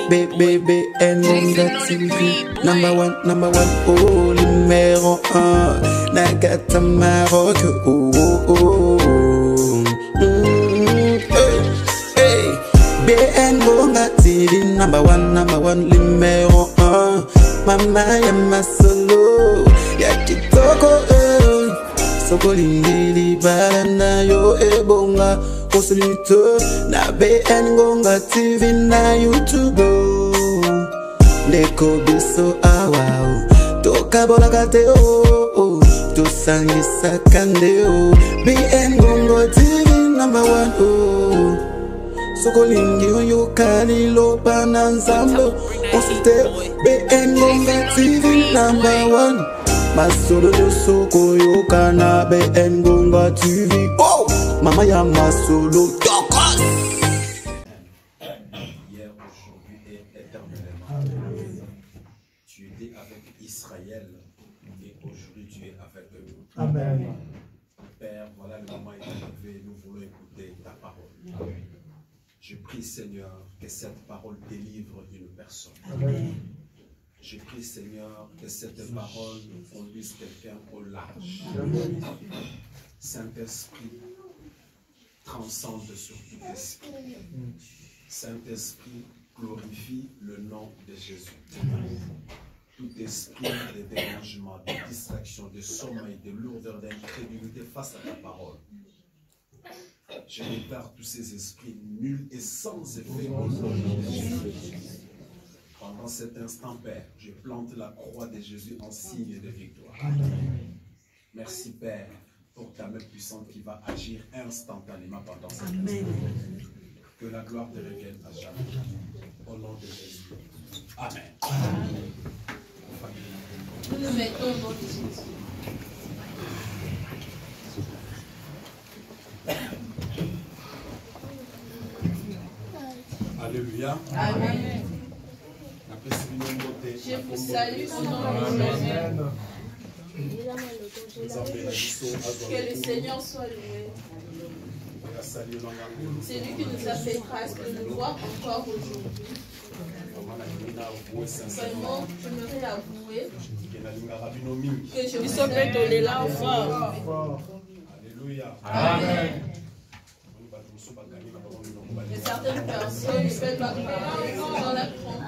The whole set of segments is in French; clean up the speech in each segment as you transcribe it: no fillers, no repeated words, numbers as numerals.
BBN TV, number one, oh, numéro 1, Nagata Maroc, oh, oh, oh, hey, BN Gonga TV, number one, numéro 1, Mama Yama Solo, Yakitoko, Soko Lili Balana yo ebonga Konsolito na BN Gonga TV na YouTube Ndeko biso awao Toka bola kate o Tosangisa kande o BN Gonga TV number 1 oh Soko Lili yo kalilo pananzambo Konsolite BN Gonga TV number 1 Masolo de soko yo kana BN Gonga TV. Oh, Mama ya masolo tokos. Hier, aujourd'hui et éternellement. Tu étais avec Israël et aujourd'hui tu es avec nous. Amen. Père, voilà le moment est arrivé, nous voulons écouter ta parole. Je prie Seigneur que cette parole délivre une personne. Amen. Je prie Seigneur que cette parole conduise quelqu'un au large. Saint-Esprit, transcende sur tout esprit. Saint-Esprit, glorifie le nom de Jésus. Tout esprit de dérangement, de distraction, de sommeil, de lourdeur, d'incrédulité face à ta parole. Je déclare tous ces esprits nuls et sans effet au nom de Jésus. Pendant cet instant, Père, je plante la croix de Jésus en signe de victoire. Merci, Père, pour ta main puissante qui va agir instantanément pendant cet instant. Que la gloire te revienne à jamais. Au nom de Jésus. Amen. Nous nous mettons au nom de Jésus. Alléluia. Amen. Je vous salue au nom de Jésus. Que le Seigneur soit loué. C'est lui qui nous a fait grâce de nous voir encore aujourd'hui. Vraiment, j'aimerais avouer que je vous aime fort. Alléluia. Amen. Et certaines personnes ne peuvent pas comprendre dans la trompe.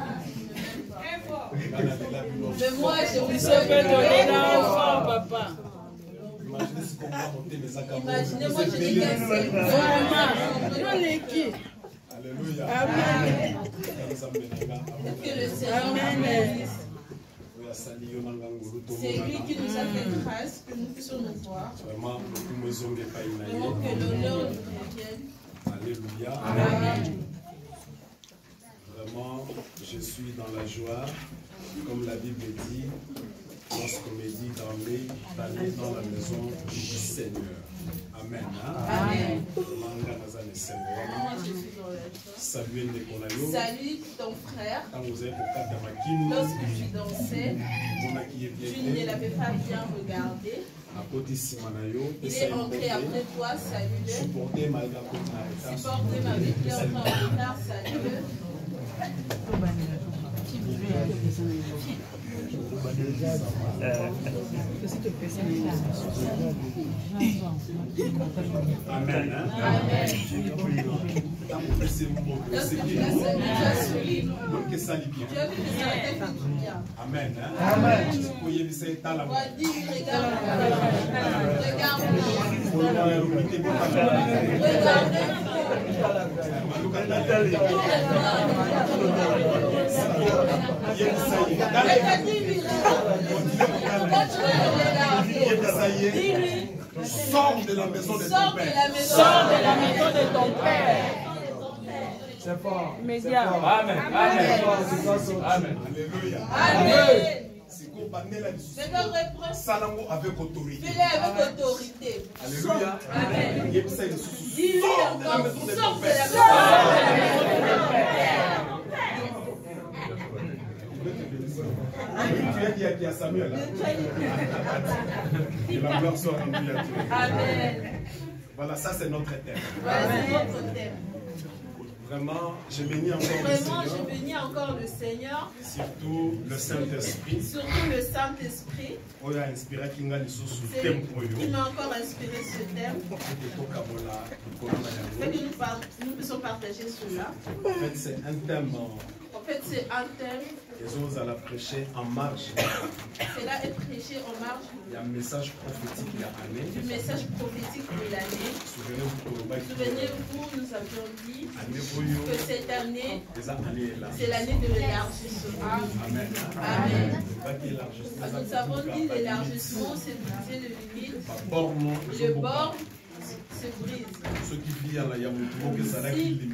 Mais moi, je vous souhaite donner l'enfant, papa. Imaginez-moi, je dis qu'un seul. Alléluia. Amen. Que le Seigneur bénisse. C'est lui qui nous a fait grâce, que nous puissions nous voir. Vraiment que l'honneur nous revienne. Alléluia. Amen. Vraiment, je suis dans la joie, comme la Bible dit, lorsqu'on me dit d'aller dans la maison du Seigneur. Amen. Amen. Salut ton frère. Lorsque tu dansais, tu ne l'avais pas bien regardé. Il est entré après toi, salue-le. Supporté malgré ton retard, salue-le. Amen. Amen. Sors de la maison de ton père. Sors de la maison de ton père. C'est fort. Immédiat. Amen. Amen. Alléluia. Amen. Maintenant, Salango avec autorité. Fais-le avec autorité. Alléluia. Amen. Dis-lui encore, sors de la maison de ton père. Tu as dit à qui à Samuel. Que la gloire soit rendue à Dieu. Amen. Voilà, ça c'est notre thème. Voilà, c'est notre thème. Vraiment, je bénis encore le Seigneur. Surtout le Saint-Esprit. Surtout le Saint-Esprit. Qui m'a encore inspiré ce thème. Fait que nous puissions partager cela. En fait, c'est un thème. En fait, c'est un thème. Ils allons prêcher en marge. Cela est prêché en marge. Il y a un message prophétique de l'année. Du message prophétique de l'année. Souvenez-vous, nous avions dit que cette année, c'est l'année de l'élargissement. Amen. Amen. Nous avons dit l'élargissement, c'est briser le limite. Le bord se brise. Si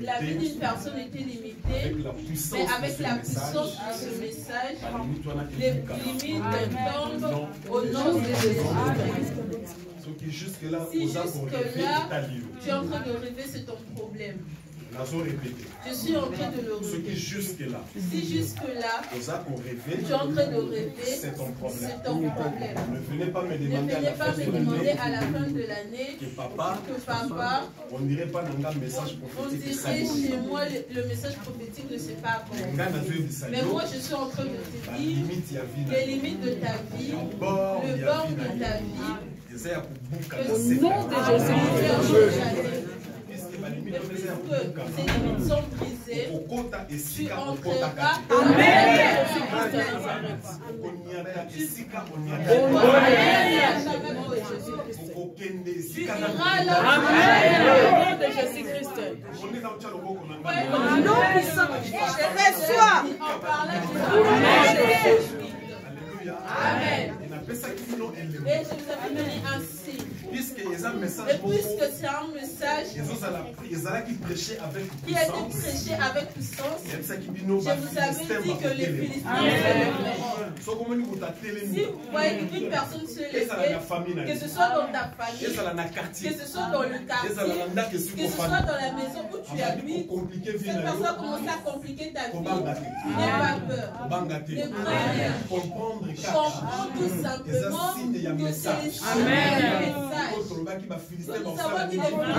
la vie d'une personne était limitée, mais avec la puissance de ce message, les limites tombent au nom de Jésus. Si jusque-là, tu es en train de rêver, c'est ton problème. Je suis en train de le rêver. Si jusque-là, tu es en train de rêver, c'est ton problème. Ne venez pas me demander à la fin de l'année que papa, on dirait pas dans un message prophétique. On dirait chez moi le message prophétique ne s'est pas accompli. Mais moi je suis en train de te dire les limites de ta vie, le bord de ta vie. Au nom de Jésus. Que ces limites sont brisées, tu entreras. Amen. Tu iras là. Amen. Au nom de Jésus-Christ. Non, je reçois. En parlant de Jésus. Amen. Et je vous avais donné un signe. Et puisque c'est un message qui a été prêché avec puissance, je vous avais dit que les Philistins se lèveront. Si vous voyez qu'une personne se lève, que ce soit dans ta famille, que ce soit dans le quartier, que ce soit dans la maison où tu habites, cette personne commence à compliquer ta vie, n'aie pas peur, ne crains rien. Comprends tout simplement que c'est le signe du message. Nous savons qu'il est venu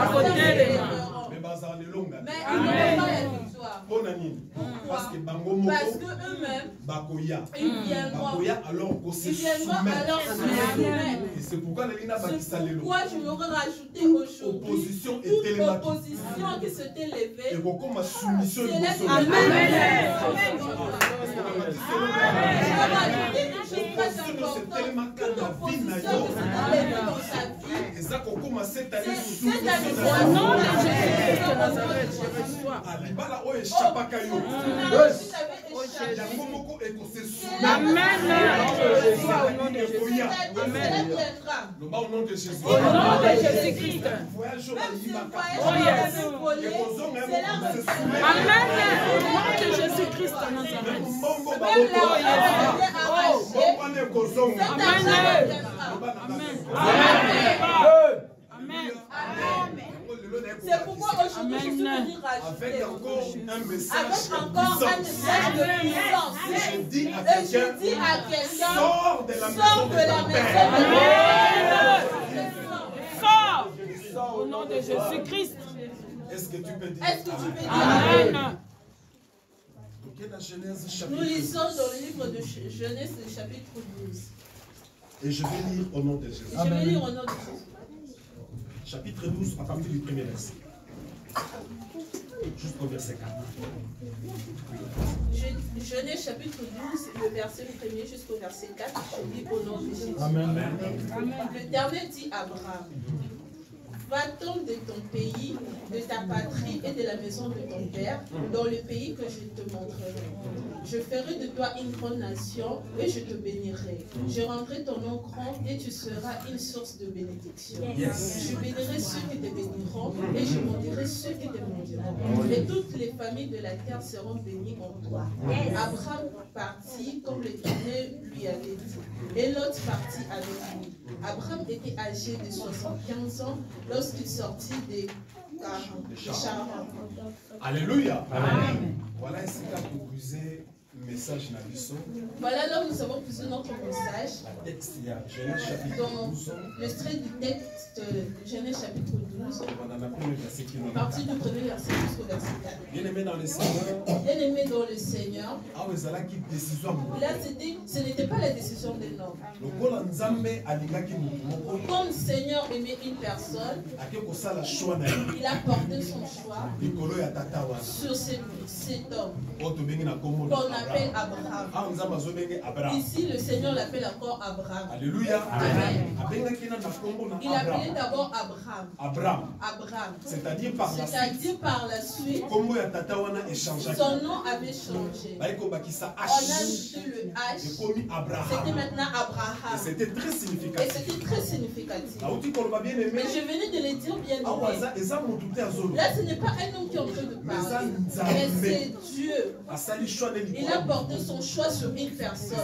mais ils n'ont pas la victoire. Pourquoi? Parce qu'eux-mêmes, ils viendront alors se soumettre. Et c'est pourquoi je m'aurais rajouté aujourd'hui toute opposition qui s'était levée. Au nom de Jésus. Au nom de Jésus-Christ. Amen. Au nom de Jésus-Christ. C'est pourquoi aujourd'hui je suis venu rajouter avec encore un message de puissance. Et je dis à quelqu'un, sors de la maison de Dieu. Sors au nom de Jésus-Christ. Est-ce que tu peux dire Amen? Nous lisons dans le livre de Genèse, le chapitre 12. Et je vais lire au nom de Jésus. Je vais lire au nom de Jésus. Chapitre 12, à partir du premier verset. Jusqu'au verset 4. Genèse chapitre 12, le verset 1er jusqu'au verset 4. Je lis au nom de Jésus. Amen. L'Éternel dit à Abraham, va-t'en de ton pays, de ta patrie et de la maison de ton père, dans le pays que je te montrerai. Je ferai de toi une grande nation et je te bénirai. Je rendrai ton nom grand et tu seras une source de bénédiction. Je bénirai ceux qui te béniront et je maudirai ceux qui te maudiront. Et toutes les familles de la terre seront bénies en toi. Abraham partit comme l'Éternel lui avait dit. Et Lot partit avec lui. Abraham était âgé de 75 ans lorsqu'il sortit des Charan. Alléluia. Amen. Voilà ce qu'a proposé le message. Voilà là où nous avons posé notre message. Dans l'extrait du texte Genèse chapitre 12. partir du premier verset jusqu'au verset 4. Bien-aimé dans le Seigneur, Bien-aimé dans le Seigneur, là, ce n'était pas la décision d'un homme. Comme le Seigneur aimait une personne, il a porté son choix sur cet homme qu'on appelle Abraham. Ici, le Seigneur l'appelle encore Abraham. Alléluia. Amen. Il Il appelait d'abord Abraham. C'est-à-dire par la suite, son nom avait changé. On a ajouté le H. C'était maintenant Abraham. Et c'était très Et significatif. c'était très significatif. Mais je Mais venais de le dire bien aimé. Là, ce n'est pas un homme qui est en train de parler, mais c'est Dieu. Il a porté son choix sur une personne.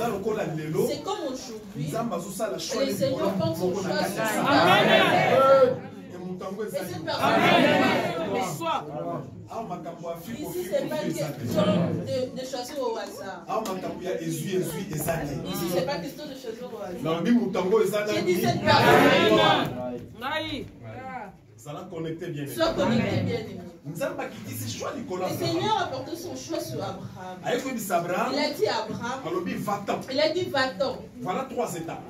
C'est comme aujourd'hui, le Seigneur porte son choix sur une personne. Et cette personne, ici, ce n'est pas une question de choisir au hasard. Ici, ce n'est pas question de choisir au hasard. J'ai dit cette personne. Sois connecté bien aimé. Sois connecté bien aimé. Le Seigneur a porté son choix sur Abraham. Il a dit à Abraham, il a dit va-t'en. Voilà 3 étapes.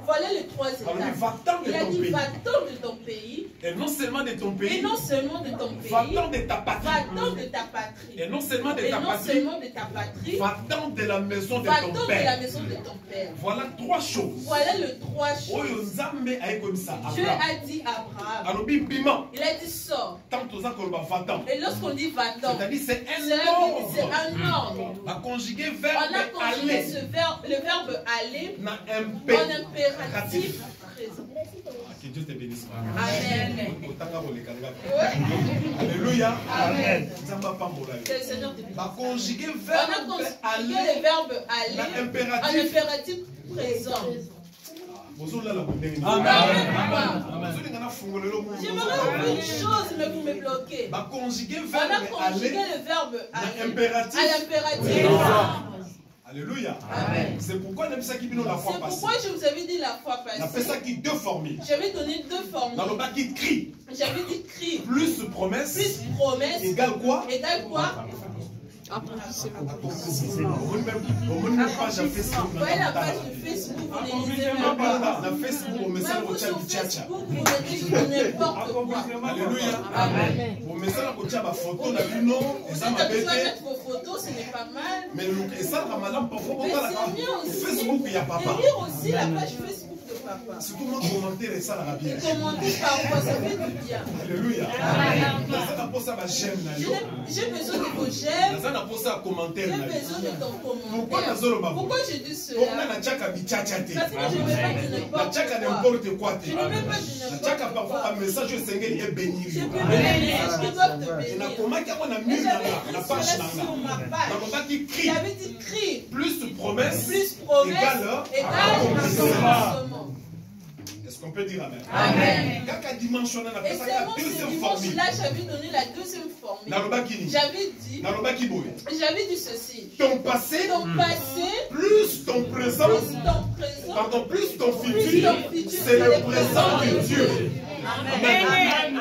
Voilà les 3 étapes. Il a dit va-t'en de ton pays. Et non seulement de ton pays. Et non seulement de ton pays. Va-t'en de ta patrie. Va-t'en de ta patrie. Et non seulement de Et ta non patrie. seulement de ta patrie. Va-t'en de la maison de Va-t'en ton de la père. maison de ton père. Voilà 3 choses. Voilà les 3 choses. Oyo Nzambe ayekomisa Dieu Abraham. a dit à Abraham. Alobi bima. Il a dit sors. Tant toza koloba va-t'en. Et lorsqu'on dit va-t'en, C'est-à-dire c'est c'est un ordre. un ordre. A conjuguer On verbe a conjugué aller. ce verbe, le verbe aller Na en impératif. impératif présent. Que Dieu te bénisse. Amen. Otanga bolekanga. Ouais. Alléluia. Amen. Nzamba pambola. Que le Seigneur te bénisse. Va conjuguer On a verbe conjugué aller. le verbe aller Na en impératif. impératif présent. Bozolala bondenge. J'aimerais ouvrir une chose, mais vous me bloquez. Va conjuguer On a verbe conjugué aller. le verbe Na aller impératif. à l'impératif. Alléluia. Amen. C'est pourquoi on ça qui vient la fois C'est passée. pourquoi je vous avais dit la fois On appelle passée, ça qui 2 formules. j'avais donné 2 Dans le formules. bas qui crie. J'avais dit cri Plus promesse. plus promesse Égale quoi? égale quoi? Au moins une page à Facebook. Vous voyez la page de Facebook, vous ne lisez même pas. Dans Facebook, on met ça Même au vous chat sur du tchatcha. Facebook, vous mettez sur n'importe quoi. Alléluia. Amen. On met ça au chat ma photo, la plus non, et Vous ça êtes m'a habitué à bêté. mettre vos photos, ce n'est pas mal. Mais et ça, madame, parfois, on Mais va c'est mieux aussi Facebook, il y a de papa. lire aussi la page Facebook de papa. Surtout moi, commenter et ça, la Et bien. commenter parfois, ça fait du bien. Alléluia. Ça n'a pas ça, ma j'aime, J'ai besoin de vos j'aime, ça n'a pas ça, commentaire. j'ai besoin de ton Pourquoi commentaire. na zolo babu? Pourquoi je dis Pourquoi cela? na tchaka bichacha te? Parce que je ne vais pas dire Na n'importe tchaka quoi. n'importe quoi te. Je ne vais pas dire Na tchaka n'importe parfois quoi. un message au Seigneur est béni. Je peux des messages qui doivent te Et na bénir. comment qu'il y a Et mur j'avais la écrit page cela sur ma dans page. le bas qui crie J'avais dit cri, plus promesse plus promesse, égale accomplissement. Est-ce qu'on peut dire amen? Amen. Kaka dimanche on a Et appelé ça c'est la bon, ce deuxième formule. dimanche-là, j'avais donné la deuxième formule. Dans le bas qui dit. J'avais dit, Dans le bas qui boue. j'avais dit ceci. Ton passé Ton passé, plus ton présent, plus ton présent, pardon, plus ton plus futur, ton futur, c'est le présent de Dieu. Amen.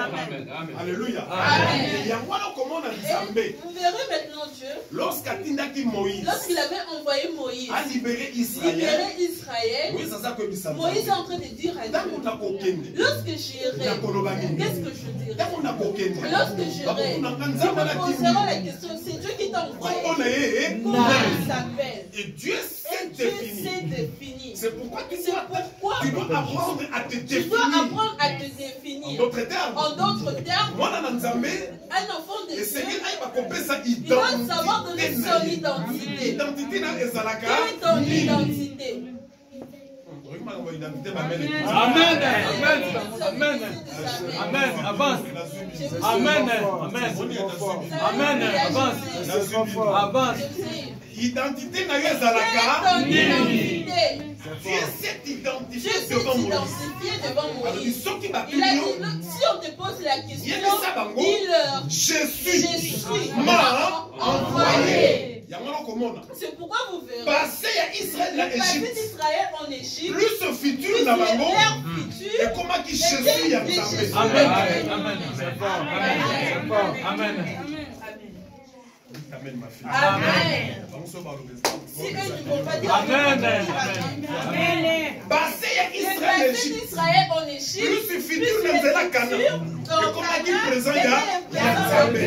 Alléluia. Amen. Et yango comment on a Et dit vous verrez maintenant Dieu, lorsqu'atindaki Moïse lorsqu'il avait envoyé Moïse, a libéré Israël, libérer Israël, oui, ça ça que ça. Moïse est en train de dire à Dieu, lorsque j'irai, qu'est-ce que je dirai? Lorsque j'irai, je me poserai la question, c'est Dieu qui t'a envoyé. Comment il s'appelle? Et Dieu sait Dieu définir. sait définir. C'est pourquoi tu C'est pourquoi dois apprendre à te tu dois définir. apprendre à te En définir. d'autres termes, En d'autres termes, moi, dans Nzambe, un enfant de et Dieu, c'est qu'il va couper sa il doit savoir identité. donner son identité. Identité dans Ezalaka. Quelle est ton identité? Amen. Amen. Amen. Amen. Avance. Amen. Amen. Amen. Avance. Avance. Identité dans Quelle est Ezalaka. ton identité? Dieu s'est Dieu identifié s'est devant Moïse. identifié devant Alors, Moïse. ils sont qui m'a Il a dit, si on te pose la question, dis-leur, Je je suis suis m'a envoyé. envoyé. Il C'est pourquoi vous verrez passé à Israël le en passé Égypte. d'Israël en Égypte, Plus ce futur plus na leur bango. futur, Et comment qui Jésus y a ensemble. Amen. Amen. C'est fort. Amen. C'est fort. Amen. Amen, ma fille. Amen. Si eux ne vont pas dire Amen. Amen. Passé à Le Israël en passé Égypte. d'Israël en Égypte, Plus ce futur na nzela Kana. Et comment qui présent y a ensemble.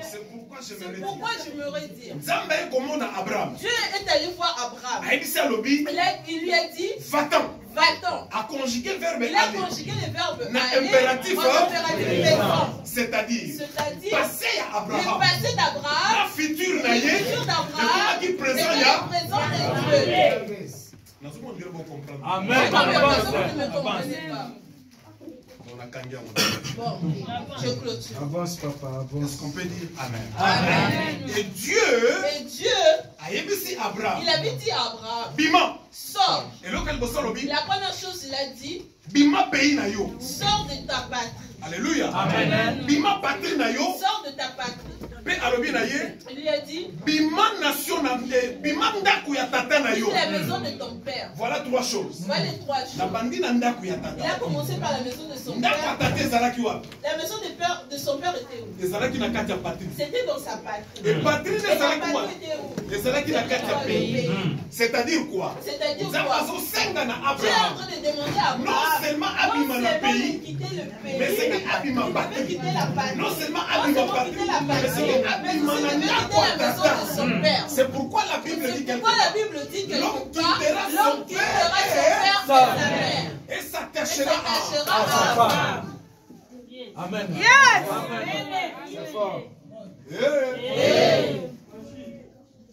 C'est pourquoi je c'est me pourquoi j'aimerais dire. Nzambe comment na Abraham. Dieu est allé voir Abraham. Aïbisi a lobby. Il lui a dit, Va-t'en. va-t'en. A conjugué le verbe Il a aller. conjugué le verbe Na aller impératif, en hein? impératif présent. C'est-à-dire, C'est-à-dire, passé à le Abraham. passé La d'Abraham, future le naïe. futur Et d'Abraham, comment qui et présent le y a. présent de Dieu. Dans ce monde, vous comprenez. Amen. Quand même, Avance. vous ne me Avance. comprenez pas. On a Kangia. Bon, je clôture. Avance, papa, avance. Est-ce qu'on peut dire Amen? Amen. Et Dieu Et Dieu, a aimé Abraham. il avait dit à Abraham, Bima. sors. Et là, quel bossant lobby? La première chose, il a dit, Bima pays na yo. sors de ta patrie. Alléluia. Amen. Bima patrie na yo. Sors de ta patrie. Pe alobi na ye. Il lui a dit, Bima nation na bima ndaku ya tata na yo. quitte la maison de ton père. Voilà trois choses. Voilà les trois Na choses. bandi na ndaku ya Il a tata. commencé par la maison de son Ndaku ya père. tata ezalaki wapi? La maison de son père était où? Ezalaki na kati ya patrie. C'était dans sa patrie. Et patrie Et sa ezalaki patrie wapi? était où? Ezalaki na kati ya pays. C'est-à-dire quoi? C'est-à-dire Nzambe quoi? azosenga na Dieu est en Abraham. train de demander à Abraham Non seulement abima na de pays, quitter le pays, mais c'est que abima il veut patrie. quitter la patrie. Non seulement Non abima seulement patrie, quitter la mais c'est patrie, que mais abima aussi na il veut ndaku quitter ya la maison tata. de son père. C'est pourquoi la Bible dit C'est quelque pourquoi la chose. Bible dit quelque L'homme part, quittera son l'homme quittera son père père et sa mère. et Et s'attachera à s'attachera À sa à femme. Amen. C'est fort.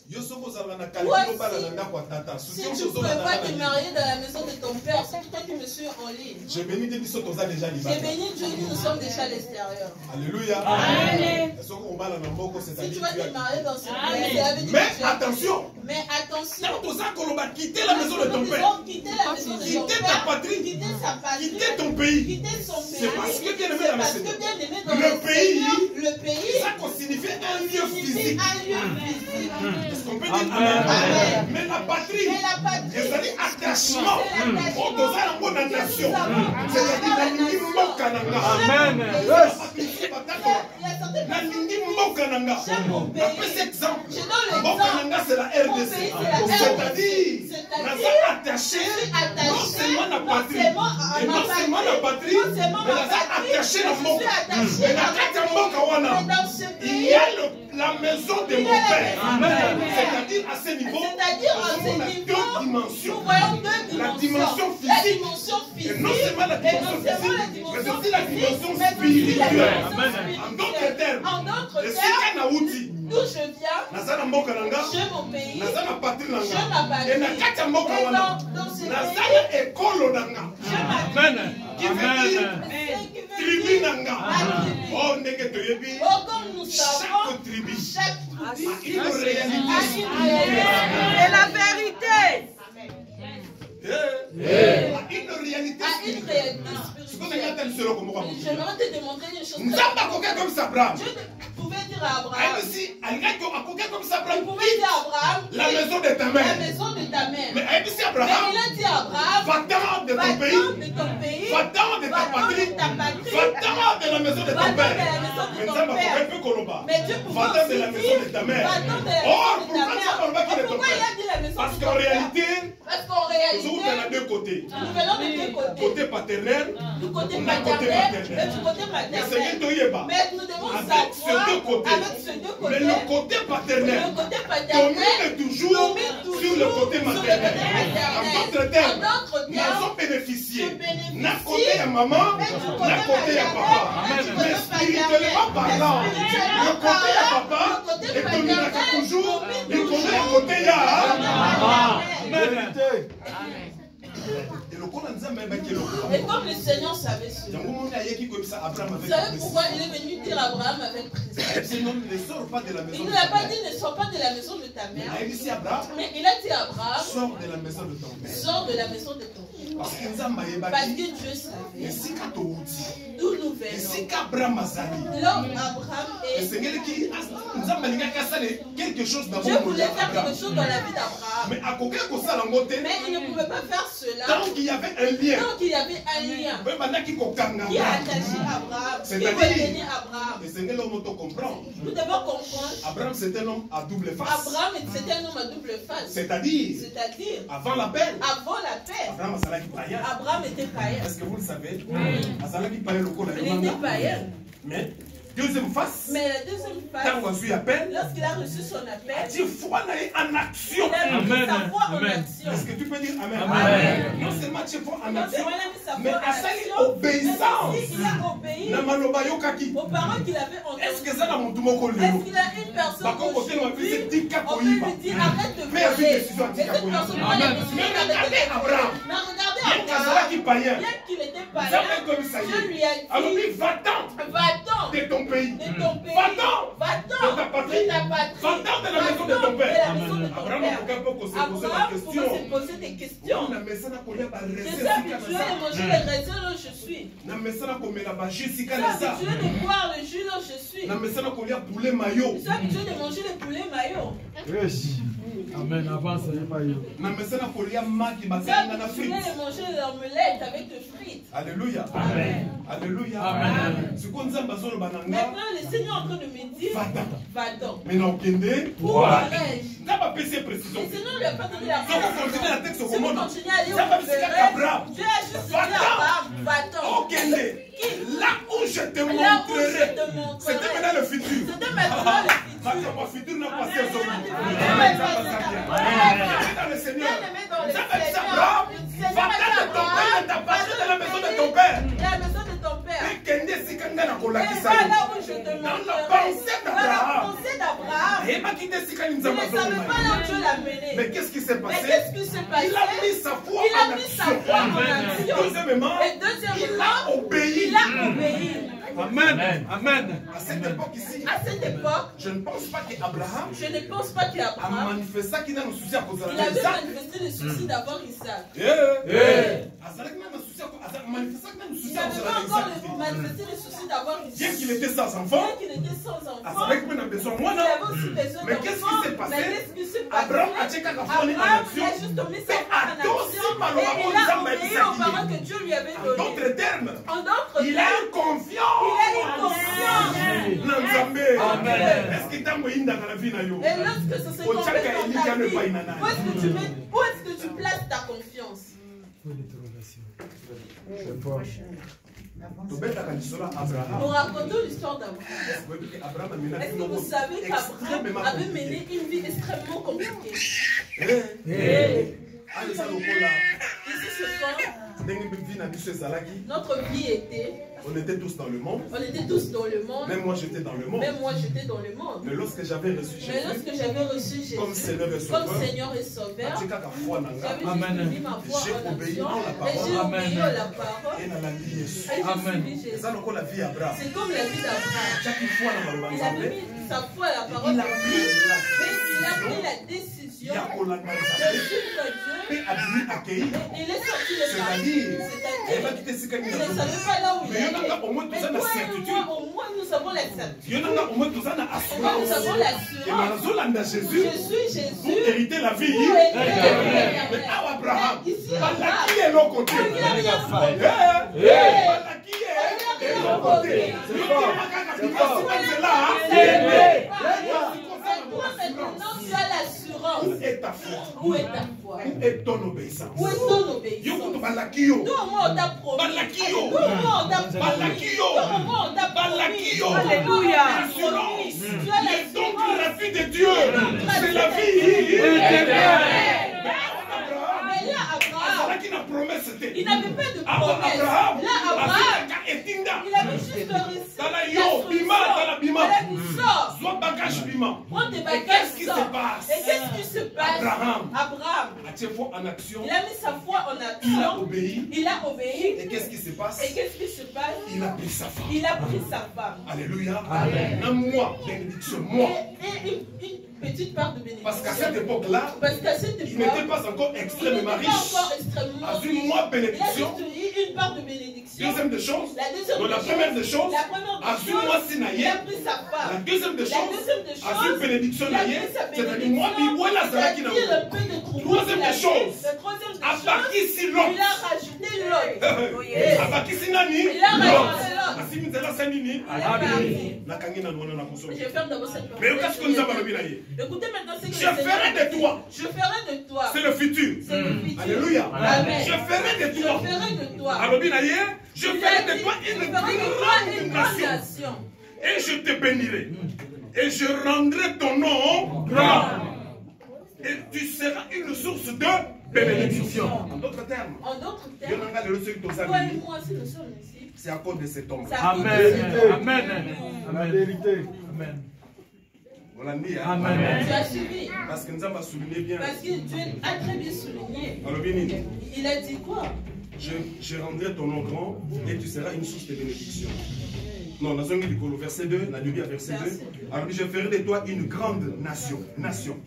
Yo soko zala na kalifino bala na ndako ya tata. Si tu ne peux pas te marier dans la maison de ton père, c'est toi qui me suis en ligne. Je bénis des biso toza déjà J'ai libéré. béni Dieu, nous sommes déjà à l'extérieur. Alléluia. Amen. Soko obala na mboko Si tu c'est-à-dire vas tu te as- marier dans ce pays, c'est avec Mais Dieu. attention, Mais attention, quand toza koloba quitter la maison de ton nous père, devons quitter la maison de ton quitter ta père, patrie, quitter sa patrie, quitter ton pays. quitter son pays. C'est parce que bien aimé C'est dans le parce que Seigneur. bien aimé dans Le le pays, Seigneur, le pays, ça signifie un lieu signifie physique. un lieu physique. Est-ce qu'on peut dire Amen. Amen? Mais la patrie, Mais la patrie, ezali attachement. c'est l'attachement. Oh, toza yango na nation. C'est-à-dire nalingi mboka na nga. Amen. Il y a certaines nalingi mboka na nga. J'aime mon pays. Napesi exemple. Je donne l'exemple. Mboka na nga c'est la Mon RDC. pays, c'est la RDC. C'est-à-dire naza attaché non seulement na patrie. Et non seulement na patrie, mais naza attaché na mboka. Et na kati ya mboka wana, il y a la maison de mon père. Amen. C'est-à-dire à ce niveau, C'est-à-dire à nous ce avons niveau, deux nous dimensions. voyons deux La dimensions. dimension La physique. dimension physique. Et non seulement la Et non dimension seulement la physique, dimension mais aussi la physique, dimension mais aussi la spirituelle. dimension Amen. En d'autres termes, En d'autres le termes, sika na uti, d'où je viens, naza na mboka na nga, j'ai mon pays, naza na patrie na j'ai ma nga. patrie. Et na kati ya mboka Et wana, dans ce naza pays, na ekolo na nga. j'ai ma Amen. Qui veut dire Amen. tribu na nga. Ma tribu. Oh, ndenge toyebi, Oh, comme nous savons, chaque tribu chaque tribu a une réalité a une spirituelle. réalité. Et la vérité A une réalité a une spirituelle. réalité Ce que spirituelle. tu as solo comme J'aimerais te démontrer une chose. Nzamba akoka comme ça, Abraham. Dieu pouvait dire à Abraham, Aïbisi, alingaki akoka comme ça, il Abraham. pouvait dire à Abraham, La maison de ta la mère. maison de ta mère. Mais Aïbisi Mais Abraham, il a dit à Abraham, va-t'en de ton va-t'en pays, de ton pays, va-t'en de ta va-t'en patrie, de ta patrie, va-t'en de la maison de ton va-t'en de père. la maison de Mais ton Nzamba père. akoka peu koloba. Mais Dieu pouvait Va-t'en de la aussi maison dire, de ta mère. va-t'en de la Or, maison de ta pourquoi mère. ça, on va qu'il est ton Pourquoi il a père? dit la maison Parce de qu'en ton père? réalité, Parce qu'en réalité, nous avons deux côtés. nous venons de deux côtés. Côté paternel, Du côté on a côté paternel maternel. et du côté Mais c'est maternel. que Toyeba. Mais nous devons Avec ces savoir, deux côtés. avec ces deux Mais côtés, le côté paternel le côté paternel domine toujours sur le côté maternel. En d'autres termes, nous avons bénéficié. D'un côté à maman, d'un côté à papa. Mais spirituellement parlant, le côté à papa est dominé toujours. Le côté à côté à Amen. et le côté à même qui est le Et comme le Seigneur savait cela, vous savez pourquoi il est venu dire à Abraham avec précision? Ne sors pas de la maison Il de ne l'a ta pas mère. dit ne sors pas de la maison de ta mère, Il a dit ici Abraham, mais il a dit à Abraham, sors de la maison de ton père. sors de la maison de ton père. Parce que nous Parce que Dieu savait d'où nous venons. Là où Abraham est, quelque chose dans Dieu voulait faire quelque chose dans la vie d'Abraham. Mais il ne pouvait pas faire cela tant qu'il y avait un lien. Tant qu'il y avait un lien qui a attaché Abraham, qui retenait Abraham. Nous devons comprendre. Abraham c'est un homme à double face. Abraham c'était un homme à double face. C'est-à-dire avant l'appel. Abraham était païen. Est-ce que vous le savez? Il était païen. Mais deuxième face. Mais la deuxième face, lorsqu'il a reçu son appel, il a mis sa foi en action. Est-ce que tu peux dire amen? Amen. Non seulement tu foi en action, mais il a obéissance. Il a obéi aux paroles qu'il avait entendues. Est-ce qu'il a une personne aujourd'hui, on peut lui dire arrête de voler. Et cette personne doit la décider d'arrêter de voler. Mais regardez Abraham, bien qu'il était païen, Dieu lui a dit va-t'en de ton pays, va-t'en de ta patrie, va-t'en de la maison de ton père. Abraham pouvait se poser des questions. Je sais habitué de manger les raisins là où je suis. Je suis habitué de boire le jus là où je suis. Je suis habitué de manger les poulets maillots. Amen. Avance, maillot. Je suis habitué de manger l'omelette avec des frites. Alléluia. Amen. Alléluia. Amen. Maintenant, le Seigneur est en train de me dire va-t'en. Mais non, où arrête-je? précision. Le Seigneur lui a pas donné la Si vous continuez la texte au si vous commandement, continuez à aller ça va au me dire Dieu a juste dit à Abraham va-t'en. Là où je te montrerai. C'était maintenant le futur. C'était maintenant le futur. Mon futur n'a pas passé aujourd'hui. Dans le Seigneur. Va-t'en de ton père, de ta patrie, de la maison de ton père. La maison de ton père. Et va là où je te montrerai. Dans la pensée d'Abraham. Il ne savait pas là où Dieu l'a mené. Mais qu'est-ce qui s'est passé? Il a mis sa foi en action. Deuxièmement, et deuxièmement, il a obéi. Amen. Amen. À cette époque ici, je ne pense pas qu'Abraham a manifesté qu'il a un souci à cause de il avait manifesté le souci d'avoir Isaac. Il avait encore manifesté le souci d'avoir Isaac. Bien qu'il était sans enfant, il avait aussi besoin d'enfants. Mais qu'est-ce qui s'est passé? Abraham a juste mis sa foi en action et il a obéi aux paroles que Dieu lui avait données. En d'autres termes, il a eu confiance. Est-ce que tu as moyen dans la vie? Et lorsque ça se confesse dans ta vie, où est-ce que tu places ta confiance? Nous racontons l'histoire d'Abraham. Est-ce que vous savez qu'Abraham avait mené une vie extrêmement compliquée? Ici ce soir, notre vie était... On était tous dans le monde. Même moi j'étais dans le monde. Mais lorsque j'avais reçu Jésus comme Seigneur et Sauveur, j'avais mis ma foi en action et j'ai obéi à la parole et j'ai suivi Jésus. C'est comme la vie d'Abraham. Il avait mis sa foi à la parole il a pris la décision de suivre Dieu et il est sorti de sa vie. C'est-à-dire il ne savait pas là où il allait. Mais toi et moi, au moins nous avons la certitude. Au moins nous avons l'assurance. Je suis Jésus. Pour hériter la vie. Mais Abraham, ici, qui est l'autre côté? Il n'a rien Qui est l'autre côté? Maintenant, tu as l'assurance. Où est ta foi? Où est ta foi? Où est ton obéissance? Où est ton obéissance? Nous, au moins, on t'a promis. Nous, au moins, on t'a promis. Alléluia. Tu as l'assurance. Donc, la vie de Dieu, c'est la vie. Mais là, Abraham, il n'avait pas de promesse. Là, Abraham, il avait juste reçu prends tes bagages, sors. Et qu'est-ce qui se passe? Abraham, il a mis sa foi en action. Il a obéi. Et qu'est-ce qui se passe? Il a pris sa femme. Alléluia. Amen. Moi, bénédiction, moi. Et petite part de bénédiction. Parce qu'à cette époque-là, il n'était pas encore extrêmement riche. A vu moi bénédiction. Une part de bénédiction. Deuxième des choses. Donc la première des choses. A vu moi sinaïe. La deuxième des choses. A vu bénédiction naïe. C'est-à-dire moi biwela zara qui n'a pas. Troisième des choses. A baki si l'homme. Il a rajouté l'autre. A baki si nani. Il a rajouté l'autre. A si mizela sanini. Na kangina nwana na kuso. Je ferme d'abord cette porte. Mais qu'est-ce que nous avons le binaïe? Écoutez maintenant ce que je ferai de toi. Je ferai de toi. C'est le futur. Alléluia. Amen. Je ferai de toi. Je ferai de toi. Alors binaïe, je ferai de toi une grande nation. Et je te bénirai. Et je rendrai ton nom grand. Et tu seras une source de bénédiction. En d'autres termes. Toi et moi, si nous sommes ici, c'est à cause de cet homme. Amen. Amen. La vérité. Amen. Tu as suivi. Parce que nous avons souligné bien. Parce que Dieu a très bien souligné. Alors, il a dit quoi? Je rendrai ton nom grand et tu seras une source de bénédiction. Non, dans un livre, verset 2, la Bible, verset 2. Alors, je ferai de toi une grande nation. Nation.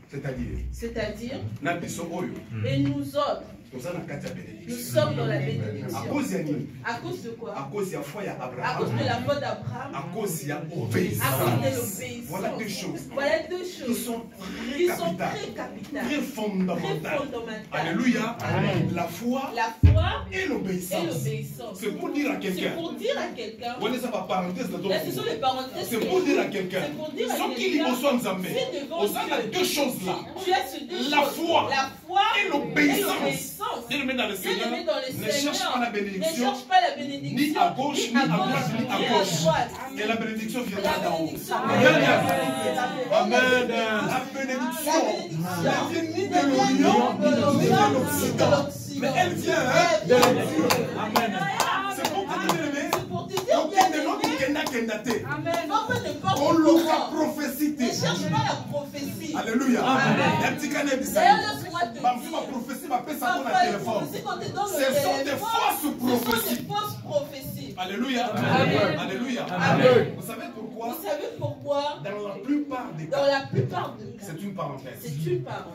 C'est-à-dire, et nous autres, nous sommes dans la bénédiction. À cause de quoi? À cause de la foi d'Abraham. À cause de l'obéissance. Voilà deux choses qui sont très capitales, très fondamentales. Alléluia. La foi et l'obéissance. C'est pour dire à quelqu'un. C'est pour dire à quelqu'un. Ce qui nous reçoit nous amène. On a deux choses là. La foi et l'obéissance. Dieu le met dans le Seigneur. Ne cherche pas la bénédiction. Ni à gauche, ni à droite, ni à gauche. Et la bénédiction viendra d'en haut. Amen. La bénédiction ne vient ni de l'Orient, ni de l'Occident. Mais elle vient de Dieu. Amen. C'est pour te dire, on l'aura prophétie. Ne cherche pas la prophétie. Alléluia. D'ailleurs, laisse-moi te dire. Ce sont des fausses prophéties. Alléluia. Alléluia. Vous savez pourquoi? Dans la plupart des cas, c'est une parenthèse.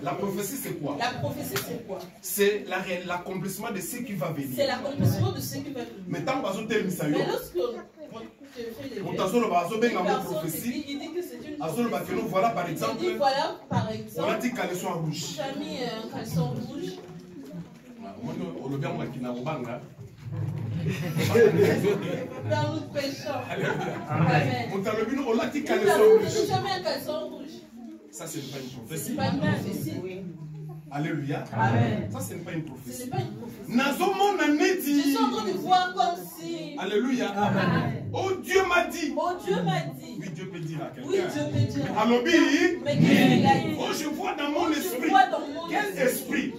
La prophétie, c'est quoi? C'est l'accomplissement de ce qui va venir. Mais tant que vous avez mais lorsque on te fait les il dit que c'est une voilà par exemple, il dit, voilà, par exemple, on a dit caleçon rouge. Tu as mis un caleçon rouge. On le bien qui n'a pas Dans nous péchons. Amen. On a dit caleçon rouge. Tu as mis un caleçon rouge. Ça, c'est pas une prophétie. C'est pas une prophétie. Alléluia. Amen. Ça, ce n'est pas une prophétie. Ce n'est pas une prophétie. Je suis en train de voir comme si. Alléluia. Amen. Oh, Dieu m'a dit. Oh, Dieu m'a dit. Oui, Dieu peut dire à quelqu'un. Oui, Dieu peut dire. Alors, mais qu'est-ce qu'il a dit? Oh, je vois dans mon esprit. Quel esprit?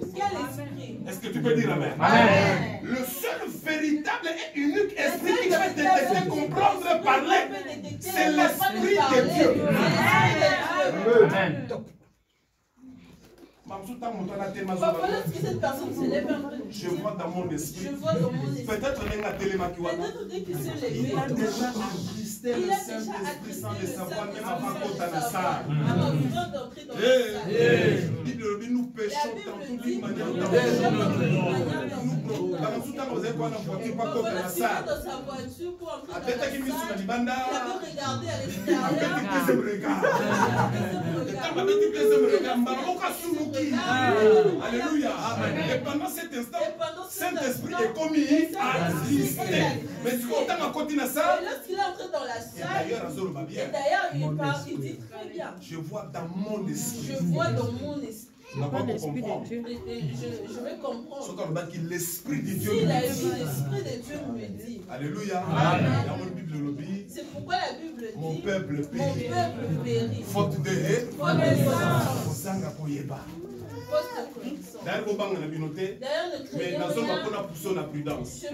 Est-ce que tu peux dire Amen? Amen. Le seul véritable et unique esprit qui peut te comprendre, parler, c'est l'esprit de Dieu. Amen. Lorsque cette personne se lève un peu, je vois dans mon esprit. Peut-être qu'il s'est levé. Il a déjà enregistré le Saint-Esprit sans le savoir, même avant qu'on t'en a ça. Nous péchons dans toute manière. Alléluia. Et pendant cet instant, Saint-Esprit est commis à exister. Mais si on t'a continué ça, lorsqu'il est entré dans la salle, et d'ailleurs il parle, il dit très bien. Je vois dans mon esprit. Je vois dans mon esprit. Je vais comprendre. L'esprit de Dieu. Si l'esprit de Dieu me dit. Alléluia. C'est pourquoi la Bible dit. Mon peuple périt. Faute de D'ailleurs, mais dans un prudence.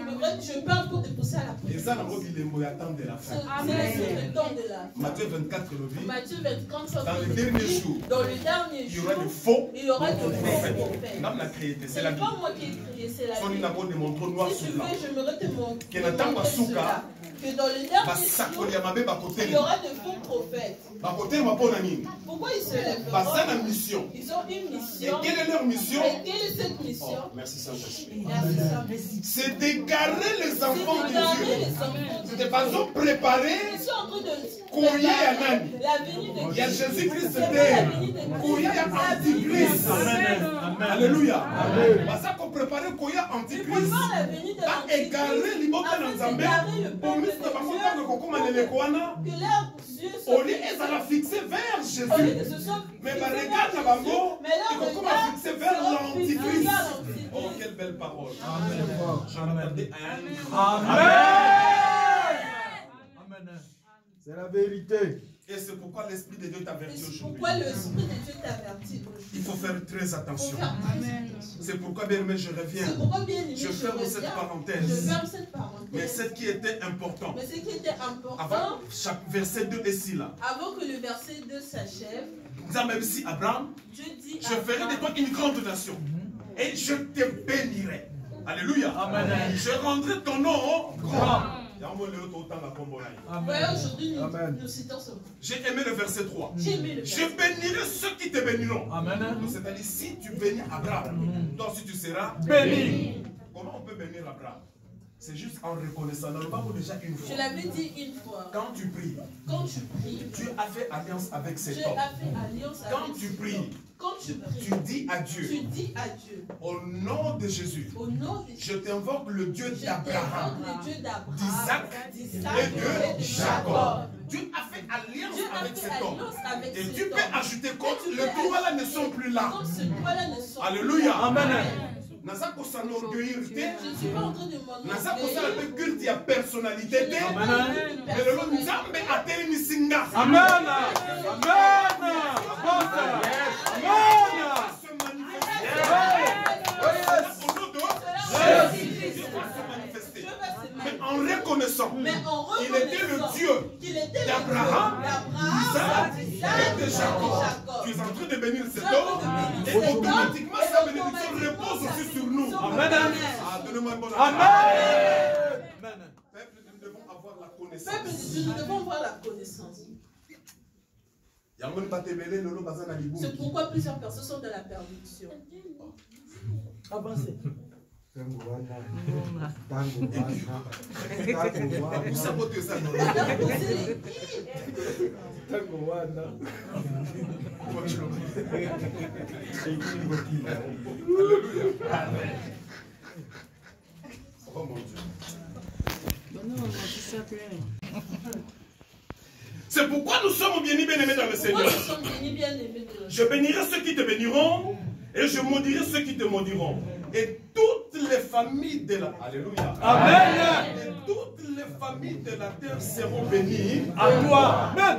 Je parle pour te pousser à la prudence. Et ça, il est de la fin. C'est le temps de la fin. Matthieu 24, Matthieu 24, dans les derniers jours, il y aura de faux prophètes. C'est la pas moi qui ai créé, c'est la Bible. Si tu veux, je me remontre. que dans le dernier jour, il y aura de faux prophètes. Pourquoi ils se lèveront? Ils ont une mission. Et quelle est leur mission? Et quelle est cette mission? Oh, merci Saint-Esprit. Merci Saint-Esprit. C'est d'égarer les enfants de Dieu. C'est de façon préparée. Ils sont en train de Courir à Nani. la venue de Il y a Christ. Jésus-Christ C'est terre. la venue de Christ. Courir à Antichrist. Alléluia. Ça qu'on prépare courir à Antichrist. Prépare la venue de Pas égarer l'immobilier dans Zambé. Pour nous, c'est pas content que Kokoma ne le koana. que leurs yeux Au soient lieu de la fixer vers au lieu Jésus. de se sont Mais fixés bah, vers regarde Jésus, là-bas, mais et leurs Kokoma regards fixer vers seront fixés l'Antichrist. vers l'Antichrist. Oh, quelle belle parole. Amen. C'est la vérité. Et c'est pourquoi l'Esprit de Dieu t'avertit C'est aujourd'hui. pourquoi l'Esprit de Dieu t'avertit aujourd'hui. Il faut faire très Faut attention. faire très attention. C'est pourquoi, bien aimé, je reviens. C'est pourquoi, bien aimé, Je ferme cette je parenthèse. ferme cette parenthèse. Mais ce qui était important, Mais ce qui était important, avant chaque verset 2 ici là, avant que le verset 2 s'achève, nous avons même si Abraham, Dieu dit je ferai de toi une grande nation et je te bénirai. Alléluia. Amen. Je rendrai ton nom grand. Voilà, aujourd'hui, nous citons ce mot. J'ai aimé le verset 3. J'ai aimé le Je verset. bénirai ceux qui te béniront. Amen. C'est-à-dire, si tu bénis Abraham, toi aussi tu seras Béni. Comment on peut bénir Abraham? C'est juste en reconnaissant. Dans le Bible, déjà une fois. Je l'avais dit une fois. Quand tu pries, Quand tu pries, tu as fait alliance avec cet Dieu homme. a fait alliance Quand avec tu cet pries, homme. Quand tu pries, tu dis à Dieu, tu dis à Dieu, au nom de Jésus, au nom de je t'invoque le Dieu je d'Abraham, t'invoque le Dieu d'Abraham, d'Isaac et de Jacob. Dieu a fait alliance Dieu a avec fait cet homme. alliance avec Et cet tu homme. peux ajouter quand tu les peux droits là ne ajouter sont plus là. Quand ce droit-là ne sont Alléluia. plus là. Amen. Nasa ko s'enorgueillir te. Je ne suis pas en train de Nasa ko m'enorgueillir. sala pe culte ya personnalité te. Amen. Mais le Lord Nzambe atelemisi nga. Amen. Amen. Se manifester. Au nom de Jésus. Dieu va se manifester. Dieu va se Mais manifester. en reconnaissant Mais en qu'il était le reconnaissant Dieu qu'il était le d'Abraham, Dieu d'Isaac et de Jacob. Tu es en train de bénir cet homme et automatiquement sa bénédiction repose aussi sur nous. Amen. Ah, donnez-moi un bon Amen. Peuple, nous devons avoir la Peuple connaissance. de Dieu, nous devons avoir la connaissance. C'est pourquoi plusieurs personnes sont dans la perdition. Avancez. Vous sabotez ça, non? Alléluia. Oh mon Dieu. C'est pourquoi nous sommes bien-aimés dans le Seigneur. Je bénirai ceux qui te béniront et je maudirai ceux qui te maudiront. Et toutes les familles de la... Alléluia. Amen. Et toutes les familles de la terre seront bénies. À toi. Amen.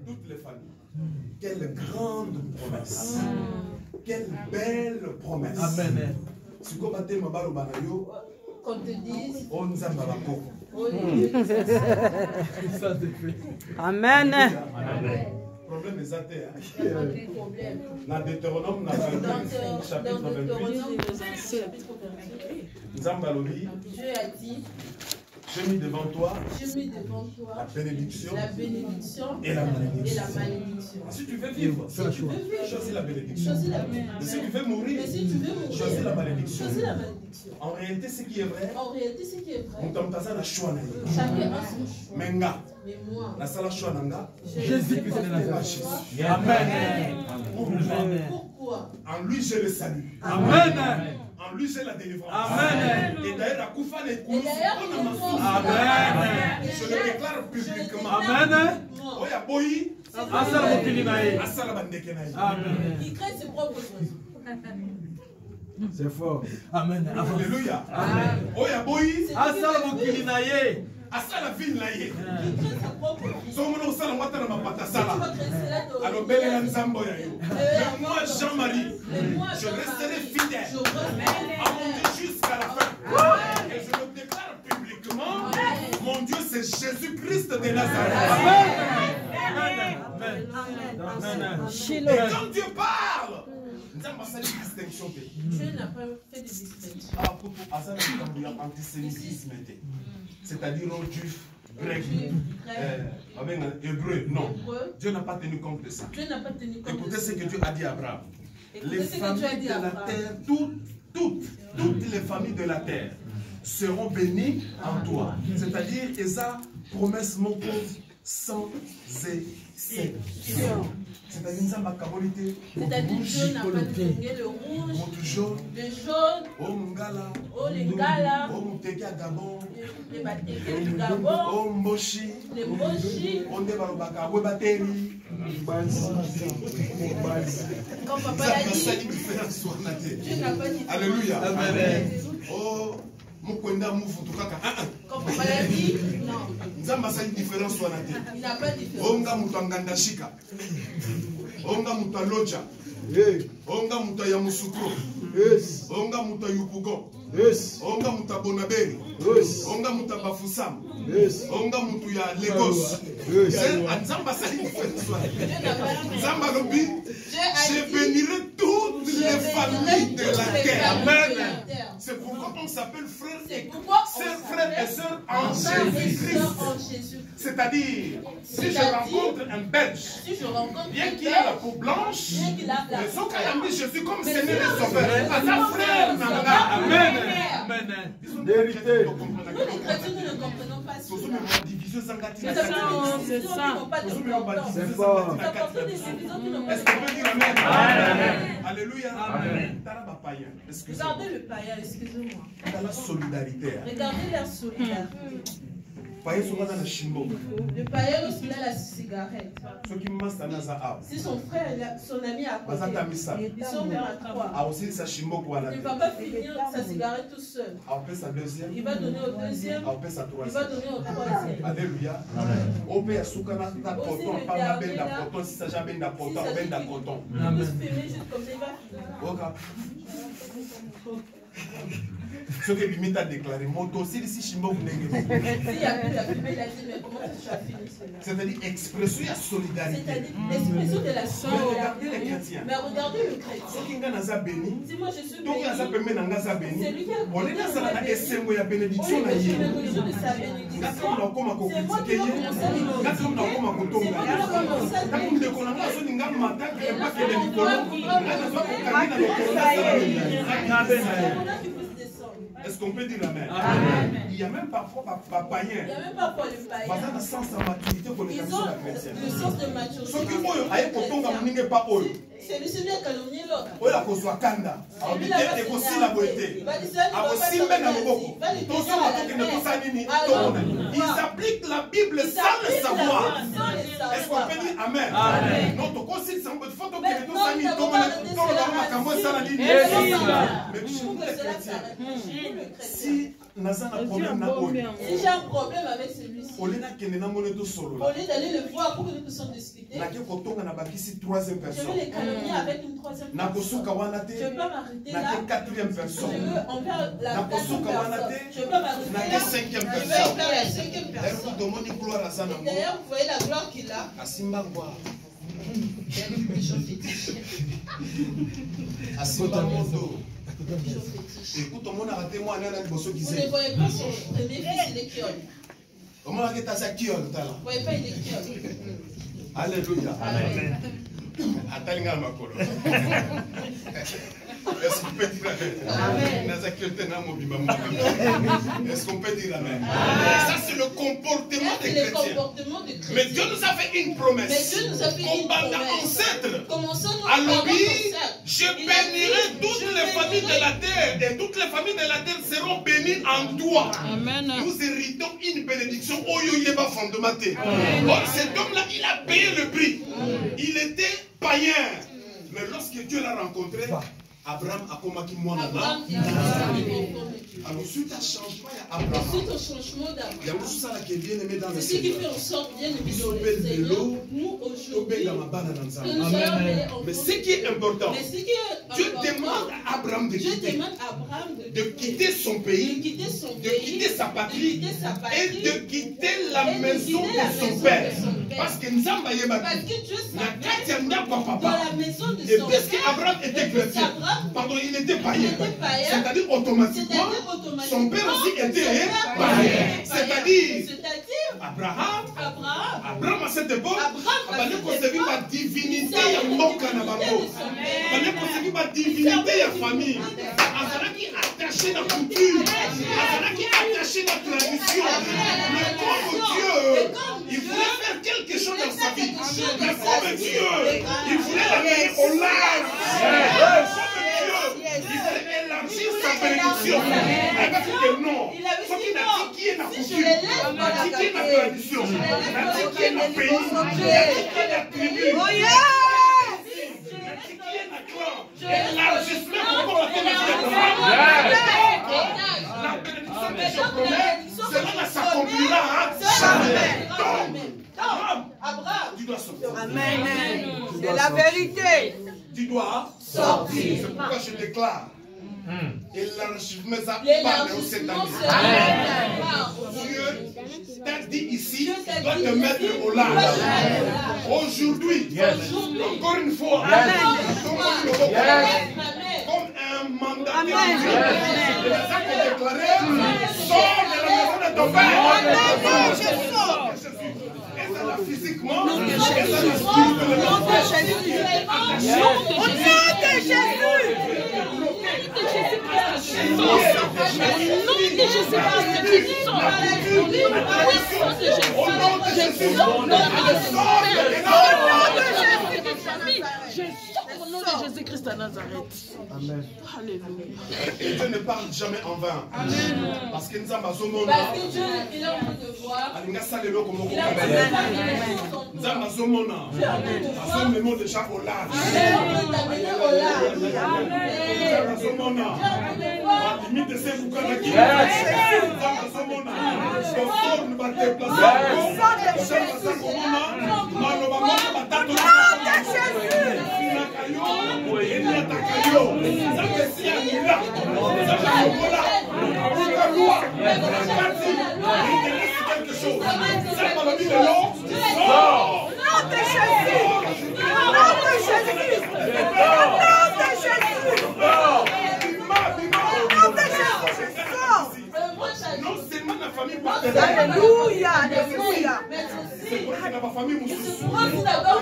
Toutes les familles. Quelle grande promesse. Quelle belle promesse. Amen. Si vous battez ma balle au banayo, Qu'on te dise. on nous a babako. Amen. Problème est athée. Problème. Dans Deutéronome, dans 28, chapitre 28, Nzambalobi, Dieu a dit, j'ai mis devant toi je mets devant toi la bénédiction la bénédiction et la malédiction. et la malédiction. Si tu veux vivre, Si tu veux vivre, choisis la bénédiction. choisis la bénédiction. Mais si tu veux mourir, Mais si tu veux mourir, choisis la malédiction. choisis la malédiction. En réalité, ce qui est vrai, En réalité, ce qui est vrai, nous sommes passés à la choix. chacun a son choix. Mais nga, Mais moi, la salle choix nanga, Jésus-Christ de Nazareth. Amen. pourquoi? en lui j'ai le salut. Amen. En lui j'ai la délivrance. Amen. Et d'ailleurs, la koufa n'est Et coulée. d'ailleurs, Amen. Je le déclare publiquement. Amen. Oya boyi, Asala mokili na ye. asala bandeke na ye. Amen. il crée ses propres oiseaux. C'est fort. Amen. Alléluia. Oya boyi, Asala mokili na ye. asala ville na ye. Il crée sa propre vie. Somona osala mwata na mapata Tu vas sala. créer cela dans Alors belle la nzambo ya yo. Mais moi Jean-Marie, moi, je resterai fidèle Je remets à mon Dieu jusqu'à la fin. Et je le déclare publiquement, mon Dieu c'est Jésus-Christ de Nazareth. Amen. Amen. Et quand Dieu parle, Dieu n'a pas fait de distinction. C'est-à-dire juif, grec, hébreu. Non. Dieu n'a pas tenu compte de ça. Dieu n'a pas tenu compte. Écoutez ce que Dieu a dit à Abraham. Les familles de la terre, toutes les familles de la terre seront bénies en toi. C'est-à-dire, Esa promesse mon sans exception. C'est-à-dire, Dieu n'a pas donné le rouge, le jaune, les Ngala, les Batéki du Gabon, les Moshi. Quand papa l'a dit, Dieu n'a pas dit. Alléluia. Amen. Oh, quand papa l'a dit, non. Il n'a pas de différence. Onga muta loja, onga muta ya musukro, onga muta yupugo, onga muta bonaberi, onga muta bafusam, onga mutu ya Lagos. Je bénirai toutes les familles de la terre. Amen. C'est pourquoi on s'appelle frère et sœurs en Jésus-Christ. C'est-à-dire, si je rencontre un Belge, bien qu'il ait la peau blanche, mais son cas Jésus comme Seigneur et Sauveur. Frère, amen. Amen. Vérité. Nous les chrétiens, nous ne comprenons pas cela. C'est ça. Est-ce qu'on peut dire amen? Alléluia. Regardez le païen, excusez-moi. Regardez leur solidarité. Le païen, lorsqu'il a la cigarette, si son frère, son ami à côté, ils sont même à trois, il ne va pas finir sa cigarette tout seul. Il va donner au deuxième, il va donner au troisième. Alléluia. Il peut se filmer juste comme ça, il va ce que limite a déclaré, mon dossier ici, Chimbo, c'est-à-dire expression de solidarité. C'est-à-dire l'expression de la solidarité. Regardez les chrétiens. Mais regardez le chrétien. Si moi je suis béni, c'est lui qui a donné de sa bénédiction. C'est moi qui commence à est-ce qu'on peut dire amen? Amen. Il y a même parfois les païens. Ils ont le sens de maturité. C'est lui qui a calomnié l'autre. Ils appliquent la Bible sans le savoir. Est-ce qu'on peut dire amen? Amen. Si j'ai un problème avec celui-ci, au lieu d'aller le voir pour que nous puissions discuter, je vais les calomnier avec une troisième personne. Je ne peux pas m'arrêter là. Je veux en faire la quatrième personne. Je ne peux pas m'arrêter là. Je vais faire la cinquième personne. Et d'ailleurs, vous voyez la gloire qu'il a. Écoute, on a raté moi, vous ne voyez pas son premier fils, il est kiol. Comment on a fait ça kiol? Vous ne voyez pas, il est kiol. Alléluia. Amen. Est-ce qu'on peut dire amen? Est-ce qu'on peut dire amen? Ça, c'est le comportement des chrétiens. Mais Dieu nous a fait une promesse. Combattant ancêtre. Alors, je bénirai toutes les familles de la terre. Et toutes les familles de la terre seront bénies en toi. Amen. Nous héritons une bénédiction. Or, cet homme-là, il a payé le prix. Il était païen. Mais lorsque Dieu l'a rencontré, Abraham a combattu moi là. Alors suite à changement il y a Abraham. Suite au changement Il y a tout ça qui est bien aimé dans le c'est ce qui fait Seigneur. en sorte bien aimé dans le Seigneur. Nous aujourd'hui, mais ce qui est important, Dieu demande à Abraham de quitter son pays, de quitter sa patrie et de quitter la maison de son père. Parce que Nzamba Yebaki, dans la maison de et son puisque père, Abraham était chrétien, pardon, il était païen, c'est-à-dire automatiquement, son père aussi était païen. C'est-à-dire, Abraham à cette époque, il a concevu ma divinité, il a manqué à Bango. Il a concevu ma divinité, il a famille. Il a attaché la culture, il a attaché la tradition. Mais comme Dieu, il voulait faire quelque chose dans sa vie. Mais comme Dieu, il voulait l'amener au large. Comme Dieu, il voulait élargir sa bénédiction. Elle va dire que non. Ce qui n'a dit qui est la coutume, n'a dit qui est la tradition, n'a dit qui est le pays, n'a dit qui est la tribu, n'a dit qui est la clan. Élargissement pour la bénédiction. La bénédiction que je promets, cela ne s'accomplira jamais. Abraham, tu dois sortir. Amen. C'est la vérité. Tu dois sortir. C'est pourquoi je déclare. Élargissement, ça parle cette année. Dieu t'a dit ici, doit te mettre au large. Aujourd'hui, encore une fois, comme un mandat de Dieu, il a déclaré, sors de la maison de ton père. Je sors. Et ça là physiquement, et ça là spirituellement. Au nom de Jésus. Au nom de Jésus-Christ à Nazareth. Amen. Alléluia. Et Dieu ne parle jamais en vain. Parce que nous avons besoin Dieu, il a envie de voir. il a besoin déjà au large. Limite de ces bouquins qui quelque chose. Ça m'a mis le nom. Nom de Jésus. Nom de Jésus. Nom de Jésus. Nom de Jésus, je sors. Non seulement la famille partenaire. Alléluia, alléluia. C'est pour que la famille moussou. D'abord,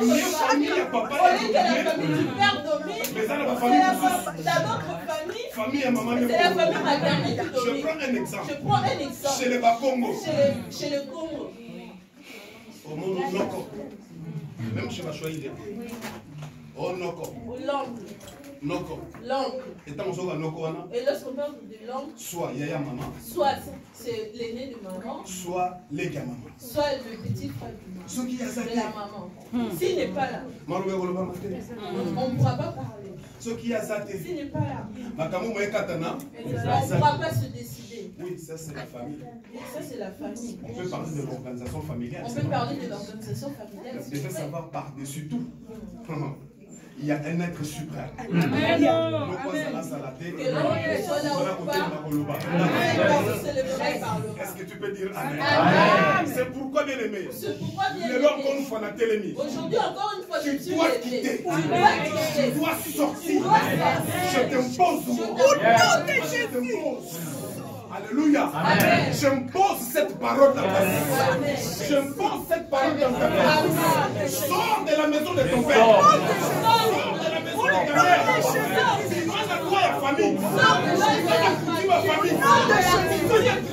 famille à papa au lieu que la famille du père domine, mais ça la famille moussou. d'abord famille, Famille à maman. c'est la famille maternelle qui Je domine. prends un exemple. Je prends un exemple. Chez les Bakongo. Chez le Congo. Au monde Noko. Même chez Machoïde. Oh Noko. L'oncle. Noko. L'oncle. Et tant qu'on Noko, Et lorsqu'on parle de l'oncle, soit Yaya maman, soit c'est l'aîné de maman, soit les maman. soit le petit frère Ce qui a de la maman. S'il n'est pas là, on ne pourra pas parler. Ce qui a zaté. S'il n'est pas là, Makamu on ne pourra pas se décider. Oui, ça c'est la famille. Ça c'est la famille. On peut parler de l'organisation familiale. On peut parler de l'organisation familiale. Il faut savoir par-dessus tout. Il y a un être suprême. Est-ce que tu peux dire Amen? C'est pourquoi, bien aimé, aujourd'hui encore une fois, tu dois quitter. Tu dois sortir. Je t'impose au nom de Jésus. Alléluia. J'impose cette parole dans ta vie. J'impose cette parole dans ta vie. Sors de la maison de ton père. Sors de la maison de ta mère. Demande à toi la famille. Demande à ma famille. Demande à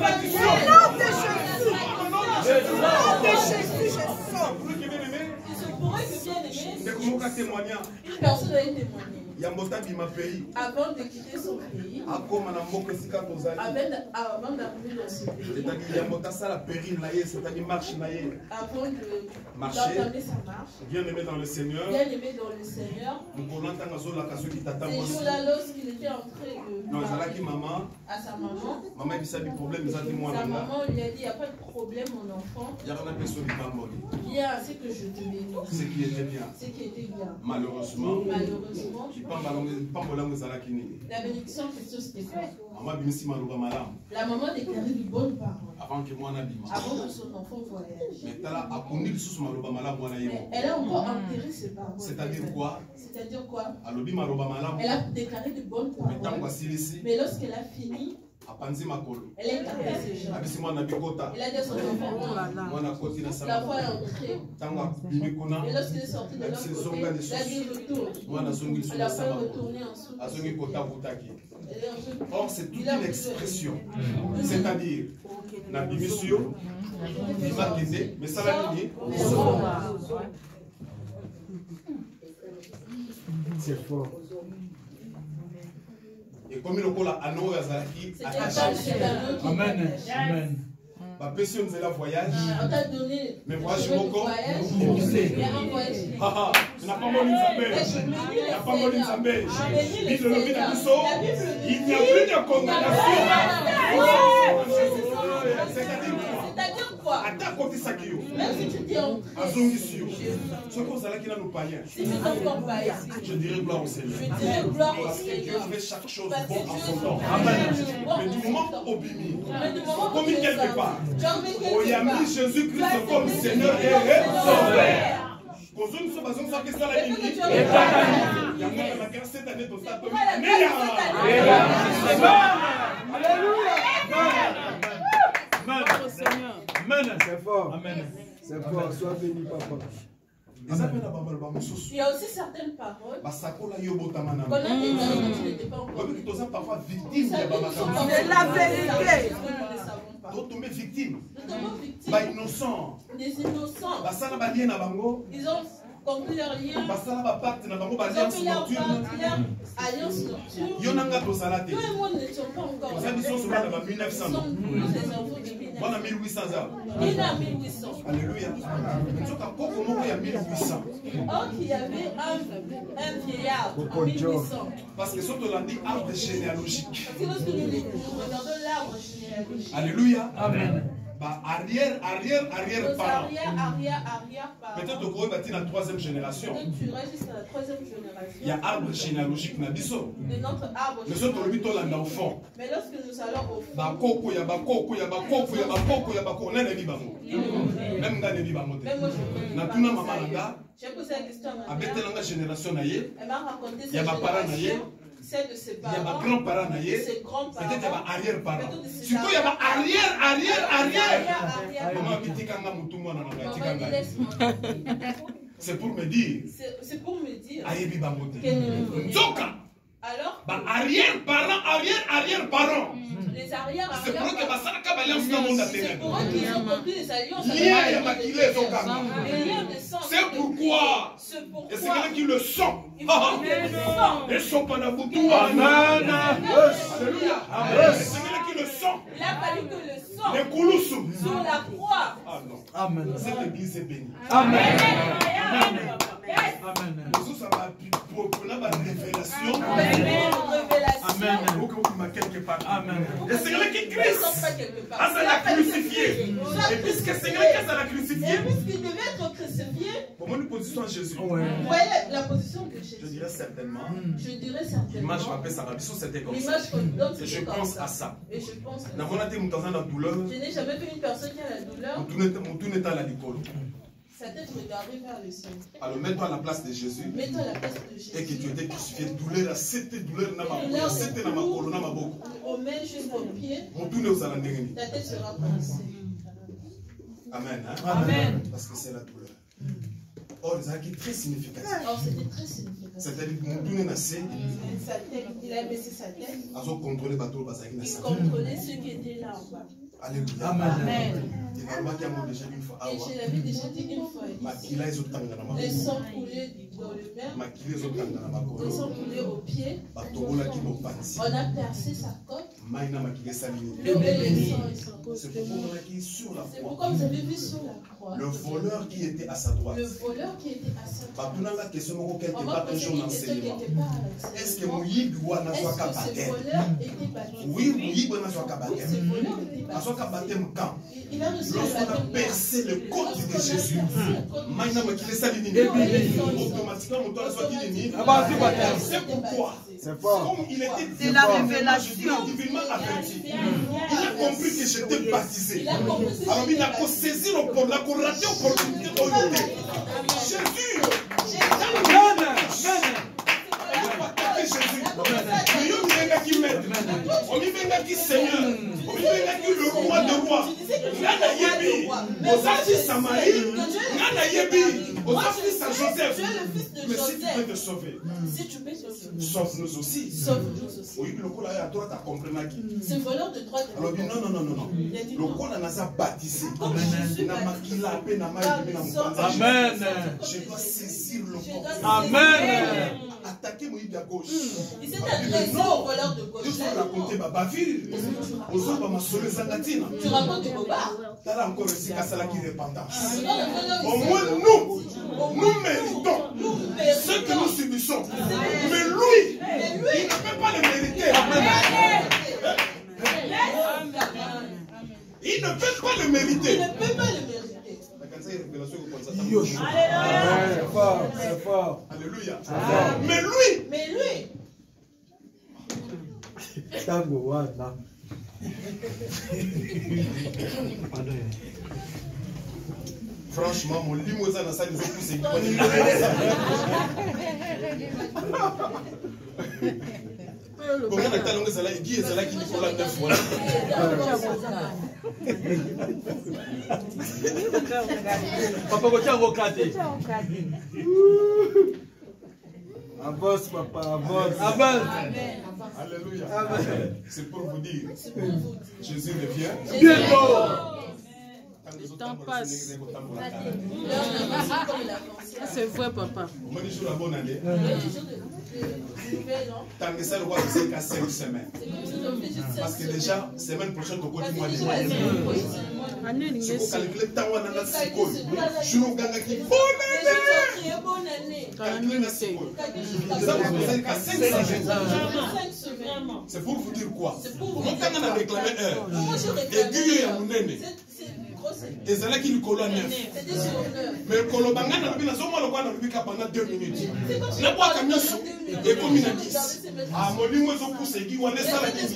tradition. Nom de Jésus, je sors. Il se pourrait que bien aimé, C'est comment qu'à témoigner. une personne doit témoigner. avant de quitter son pays, avant d'arriver dans ce pays, avant d'entamer sa marche, bien aimé dans le Seigneur, ces jours-là, lorsqu'il était entré à sa maman, sa maman lui a dit, il n'y a pas de problème mon enfant, viens, c'est que je te bénis. Ce qui était bien. Malheureusement, la bénédiction de Christ c'était quoi? La maman déclarait de bonnes paroles avant que son enfant voyage. Mais elle a encore enterré ses paroles. C'est-à-dire quoi? C'est-à-dire quoi? Elle a déclaré de bonnes paroles. Mais lorsqu'elle a fini, elle a écarté ses jambes. Elle a dit à son enfant, la foi est entrée. Et lorsqu'il est sorti de l'autre côté, il a dit retourne. Elle a fait retourner ensuite. Or, c'est toute une expression. C'est-à-dire, mais ça va venir. C'est fort. Et comme il a anneau Yazaki, Amen. Amen. Ma passion c'est la voyage. On t'a donné mais voyage beaucoup. Haha, tu n'as pas mon Nzambé. Tu n'as pas mon Nzambé. Il n'y a plus de condamnation. C'est-à-dire quoi? Même si tu dis en je dirais gloire au Seigneur. Parce que Dieu fait chaque chose bon en son temps. Mais du moment où Bimi, comme quelque part, où il y a mis Jésus-Christ comme Seigneur et Sauveur. Amen. C'est fort. Amen. C'est fort. Sois béni, papa. Il y a aussi certaines paroles qu'on a déclarées quand tu n'étais pas encore venu. Parfois victime de C'est la vérité. D'autres tombent victimes. Nous tombons victimes. Innocents. Des innocents. Ils ont conclu leur lien. Ils ont fait leur alliance nocturne. Tout le monde n'étions pas encore. Nous sommes les enfants de 1800. Il y en a 1800. Alléluia. Or qu'il y avait un vieillard en 1800. Parce que ce qu'on a dit arbre généalogique. Parce que lorsque nous regardons l'arbre généalogique. Alléluia. Amen. Arrière parents. Peut-être que vous êtes dans la troisième génération. Tu restes jusqu'à la troisième génération. Il y a arbre généalogique na biso. De notre arbre généalogique. Mais lorsque nous allons au fond, j'ai posé la question à ma mère. Elle m'a raconté cette génération. C'est de ses parents, il y a ma grand-parents, de ses grands-parents, peut-être il y a ma arrière-parents. Surtout il y a ma arrière. C'est pour me dire. C'est pour me dire. Alors, arrière-parents. Les arrière-parents. C'est pour eux qu'ils ont conclu des alliances. Les liens de sang. C'est pourquoi. Et c'est quelqu'un qui le sent. Ils sont pas dans vous tout. Amen. Alléluia. C'est quelqu'un qui le sent. Il a fallu que le sang. Les couloussous. Sur la croix. Ah non. Amen. Cette église est bénie. Amen. Amen. Amen. Ça va pour la révélation. Amen. Quelque part. Amen. Et c'est quelqu'un qui Christ a l'a crucifié. Et puisque c'est quelqu'un qui l'a crucifié. Et puisqu'il devait être crucifié. Pour moi, une position à Jésus. Vous voyez la position de Jésus. Je dirais certainement. L'image m'appelle ça. C'était comme ça. L'image qu'on donne, et je pense à ça. Et je pense à ça. Je n'ai jamais vu une personne qui a la douleur. Sa tête regardait vers le ciel. Alors mets-toi à la place de Jésus. Mets-toi à la place de Jésus. Et que tu étais crucifié. Douleur, c'était douleur na ma c'était na ma kolo na ma boko. Au mains jusqu'aux pieds. Ta tête sera tracée. Amen. Hein? Amen. Parce que c'est la douleur. Or, c'est très significatif. Or, c'était très significatif. C'est-à-dire que mon tourné nassé. Il a baissé sa tête. Il contrôlait ceux qui étaient là en bas. Alléluia. Amen. Et je l'avais déjà dit une fois ici. Les sangs coulés dans le mer, les sangs coulés au pied. On a percé sa côte. Le C'est pourquoi vous avez vu sur la croix. le voleur qui était à sa droite. Le voleur qui était à sa droite. On m'a posé une question d'enseignement. Est-ce que ce voleur était baptisé? oui, Il a reçu le lorsqu'on a baptême. percé le côte de Jésus, c'est pourquoi, comme il était divinement averti, il a compris que j'étais baptisé. Alors il a saisi l'opportunité. Jésus, on y venga qui Seigneur, on y venga qui le roi de rois. Nana Yebi, aux fils à Marie, Nana Yebi, aux fils à Joseph. Mais si tu peux te sauver, sauve-nous aussi. Oui, le coup là à droite a compris qui. Ce voleur de droite. Alors il dit non. Le coup là n'a pas baptisé. Amen. Je dois saisir le corps. Amen. Attaquer Moïse à gauche. Il s'est adressé au voleur de gauche. Tu raconter ma bavure. Tu racontes du boba. Tu as encore réussi à ça qui repentance. Au moins nous méritons ce que nous subissons. Mais lui, il ne peut pas le mériter. Il ne peut pas le mériter. Il ne peut pas le mériter. C'est fort. Alléluia. Mais lui. Franchement, mon limousine dans ça, nous a poussé. Combien de temps ça là, il dit ça là qui dit la 9 fois. Papa, tu as regardé. Avance, papa, avance. Alléluia. C'est pour vous dire, Jésus revient. Bientôt. Le temps passe. C'est vrai, papa. On dit la bonne année. Tant que ça, le roi c'est qu'à 5 semaines. Parce que déjà, semaine prochaine, au côté du mois de mai. C'est pour calculer le temps où on a notre psycho. Je nous gagne qui bonne année. Calculer notre psycho. Ça, vous savez qu'à 5 semaines. C'est pour vous dire quoi? Quand on a réclamé heure, aiguille à mon aîné. Et c'est là qu'il colle à 9. Mais le colobanga n'a pas bien pendant 2 minutes. N'a pas camion sous et comme il a 10. Ah, mon lit, moi, je pousse et qui on est ça la 10.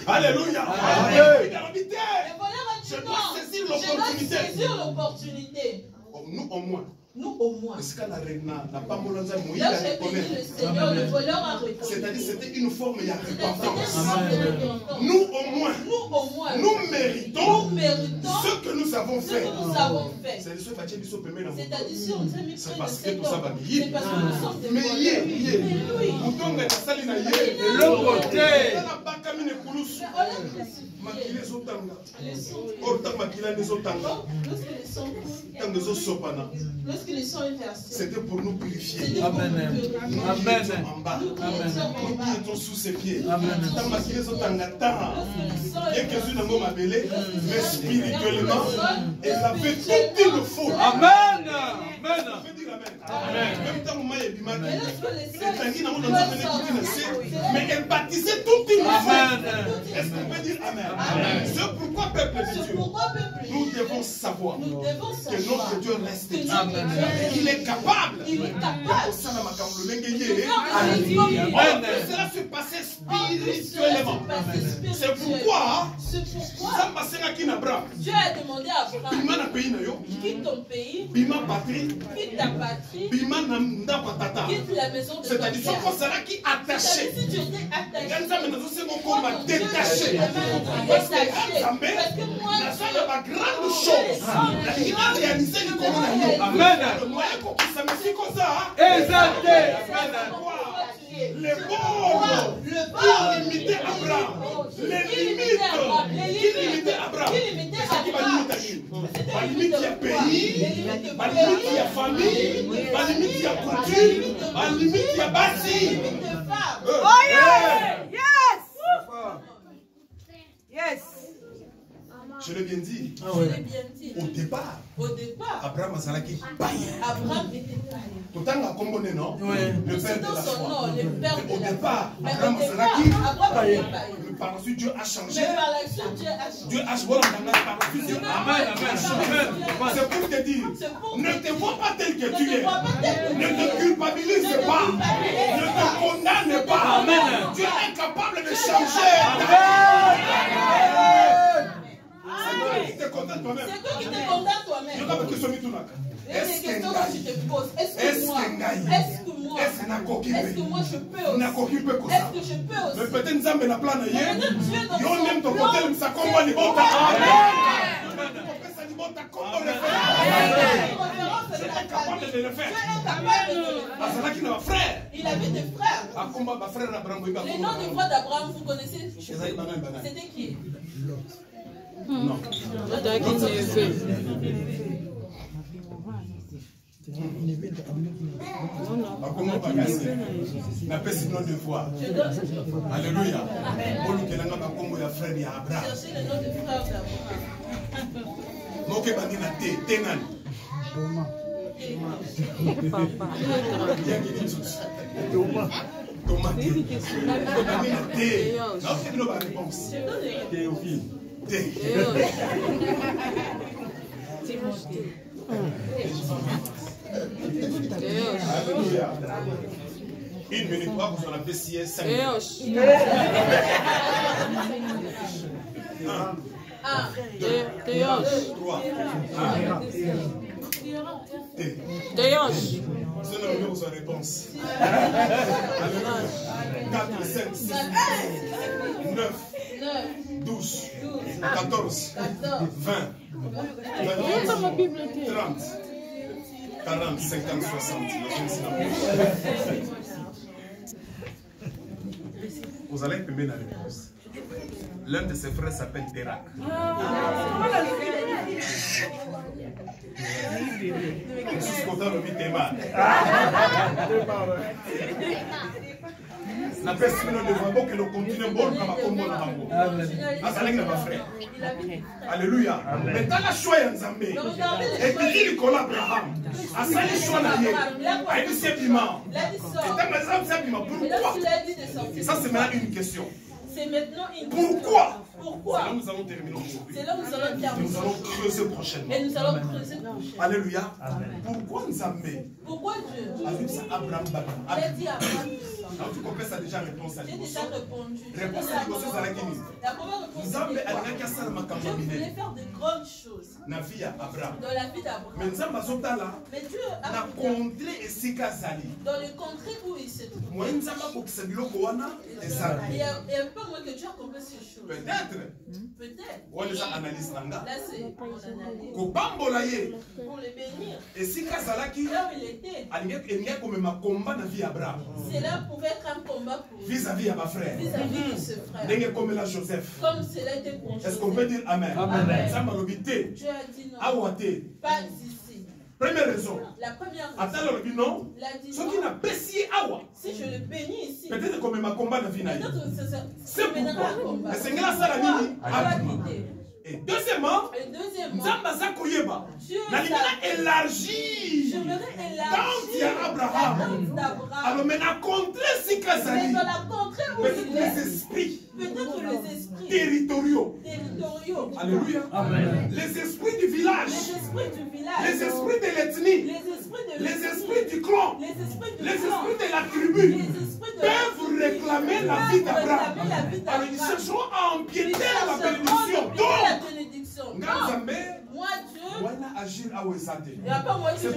Alléluia. Je dois saisir l'opportunité. Nous, au moins. Là, j'ai béni le Seigneur, le voleur a reconnu. C'est-à-dire c'était une forme de repentance. Nous au moins, nous méritons ce que nous avons fait. C'est-à-dire si on nous a mis c'est parce que tout ça va c'est parce que nous sommes des voleurs. Lorsque les sons est versé, c'était pour nous purifier. Amen. Nous qui étions sous ses pieds. Mais spirituellement, elle avait tout le faux. Amen. Même temps, mais elle baptisait toute une femme. Est-ce qu'on peut dire Amen? C'est pourquoi, peuple de Dieu, nous devons savoir que notre Dieu reste Dieu. Il est capable. Cela se passait spirituellement. C'est pourquoi Dieu a demandé à Abraham, quitte ton pays, quitte ta patrie, quitte la maison de ton père. C'est-à-dire qui attaché. Si tu étais attaché, détaché. Parce que moi, la grande chose, il a réalisé le Amen. les bords qui limitaient Abraham. Les limites qui limitaient Abraham. C'est qui va limiter la limite, il y a pays, la limite, il y a famille, la limite, il y a coutume, la limite, il y a bâti. Oh yeah! Yes! Je l'ai bien dit. Je l'ai bien dit. Au départ, Abraham Azalaki païen. Abraham était païen. Pourtant, à Comboné, non? Le père de la foi. Au départ, Mais Abraham au départ, Azalaki Abraham païen. était païen. Mais par la suite, Dieu a changé. Mais par la suite, Dieu a changé. Dieu a changé. Par la suite, Dieu a changé. C'est pour te dire, ne te vois pas tel que tu es. Ne te culpabilise pas. Ne te condamne pas. Dieu est capable de changer. C'est toi qui te condamnes toi-même. C'est toi qui te condamnes toi-même. Je vais te questionner tout là. Est-ce que moi, est-ce que moi je peux aussi? Est-ce que je peux aussi? Mais peut-être Nzambe na plan na ye. Yo même ton côté ça combat les bons. Il avait des frères. Les noms des frères d'Abraham, vous connaissez? C'était qui? Non. Alléluia. Cherchez le nom des frères d'Abraham. Alléluia. Une minute, vous en avez 5 minutes. 1, 2, 3. C'est le numéro de réponse. Alléluia. 4, 5, 6, 9, 12, 14, 20, 30, 40, 50, 60. Vous allez aimer la réponse. L'un de ses frères s'appelle Dérac. Je suis content de vite mal. La personne ne voit pas que le continent bon comme un bango. Alléluia. Mais dans la choix en Zambé, et puis il collabore Abraham. À ça les choix là, il dit c'est piment. Et dans ma zone c'est piment. Pourquoi? Ça c'est maintenant une question. C'est maintenant une Pourquoi? Pourquoi? C'est là où nous allons terminer aujourd'hui. C'est là où nous allons terminer. Nous allons creuser prochainement. Et nous allons creuser prochainement. Alléluia. Pourquoi nous avons Pourquoi Dieu? Avec ça, Abraham Il a dit Abraham. Alors tu comprends ça déjà réponse à J'ai déjà répondu. Réponse à l'hypothèse à la Guinée. La première réponse Nous avons Dieu voulait faire de grandes choses na vie à Abraham. dans la vie d'Abraham. Mais nous avons là. Mais Dieu a a contré et Sikazali. dans le contrée où il se trouve. Moi nous avons pour que ce biloko wana et ça. Il y a pas moins que Dieu a compris ces choses. Peut-être. Peut-être. On les a analysé nanga. Là c'est mon analyse. Ko bambola ye. Pour le bénir. Et Sikazalaki. Là où il était. Alingek comme ma combat na vie Abraham. Cela pouvait être un combat pour lui. Vis-à-vis à ma frère. Vis-à-vis de ce frère. Dengue comme la Joseph. Comme cela était pour Joseph. Est-ce qu'on peut dire Amen? Amen. Ça m'a l'obité. Dieu a dit non. Awate. Pas ici. Première raison. La première raison. Attends le non. Il a dit Ce non. qui n'a baissé awa. Si je le bénis ici. Peut-être comme ma combat na vie na. C'est pourquoi. Et c'est grâce à la mini. Et deuxièmement, Nzamba Koyeba. La limite élargie. J'aimerais Quand il y a Abraham. Alors maintenant, contre Sikazali. Peut-être les esprits. Peut-être les esprits territoriaux. Alléluia. Amen. Les esprits du village. Les esprits de l'ethnie. Les esprits du clan. Les esprits de la tribu. Peuvent réclamer la vie d'Abraham. Alors ils chercheront à empiéter la bénédiction. Donc, moi Dieu, c'est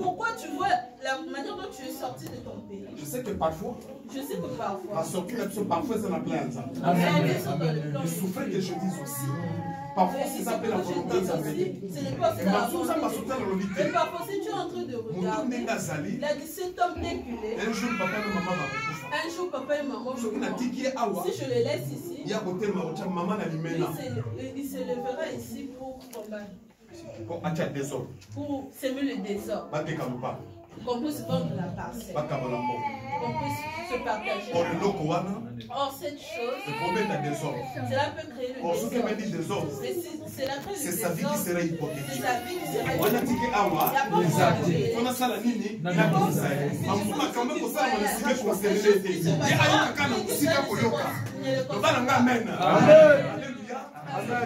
pourquoi tu vois la manière dont tu es sorti de ton pays. Je sais que parfois, parfois c'est la plainte. Il souffrait que je dise aussi. Parfois, c'est ça la volonté de mais parfois si tu es en train de regarder, il a dit cet homme déculé. Un jour, papa et maman vont couper. Un jour, papa et maman Si vont si je le laisse ici, il y a côté maman il se lèvera ici pour combattre. Pour semer le désordre. Qu'on puisse vendre la parcelle. Qu'on puisse se partager. Or, cette chose, cela peut créer le désordre. Cela crée le c'est sa vie qui sera hypothéquée. C'est sa vie qui sera On a dit que awa, on a ça la nini, on a ça. Mamuma quand même ça on est si concerné. Il y a un kana kusika koyoka. Donc là amen. Alléluia.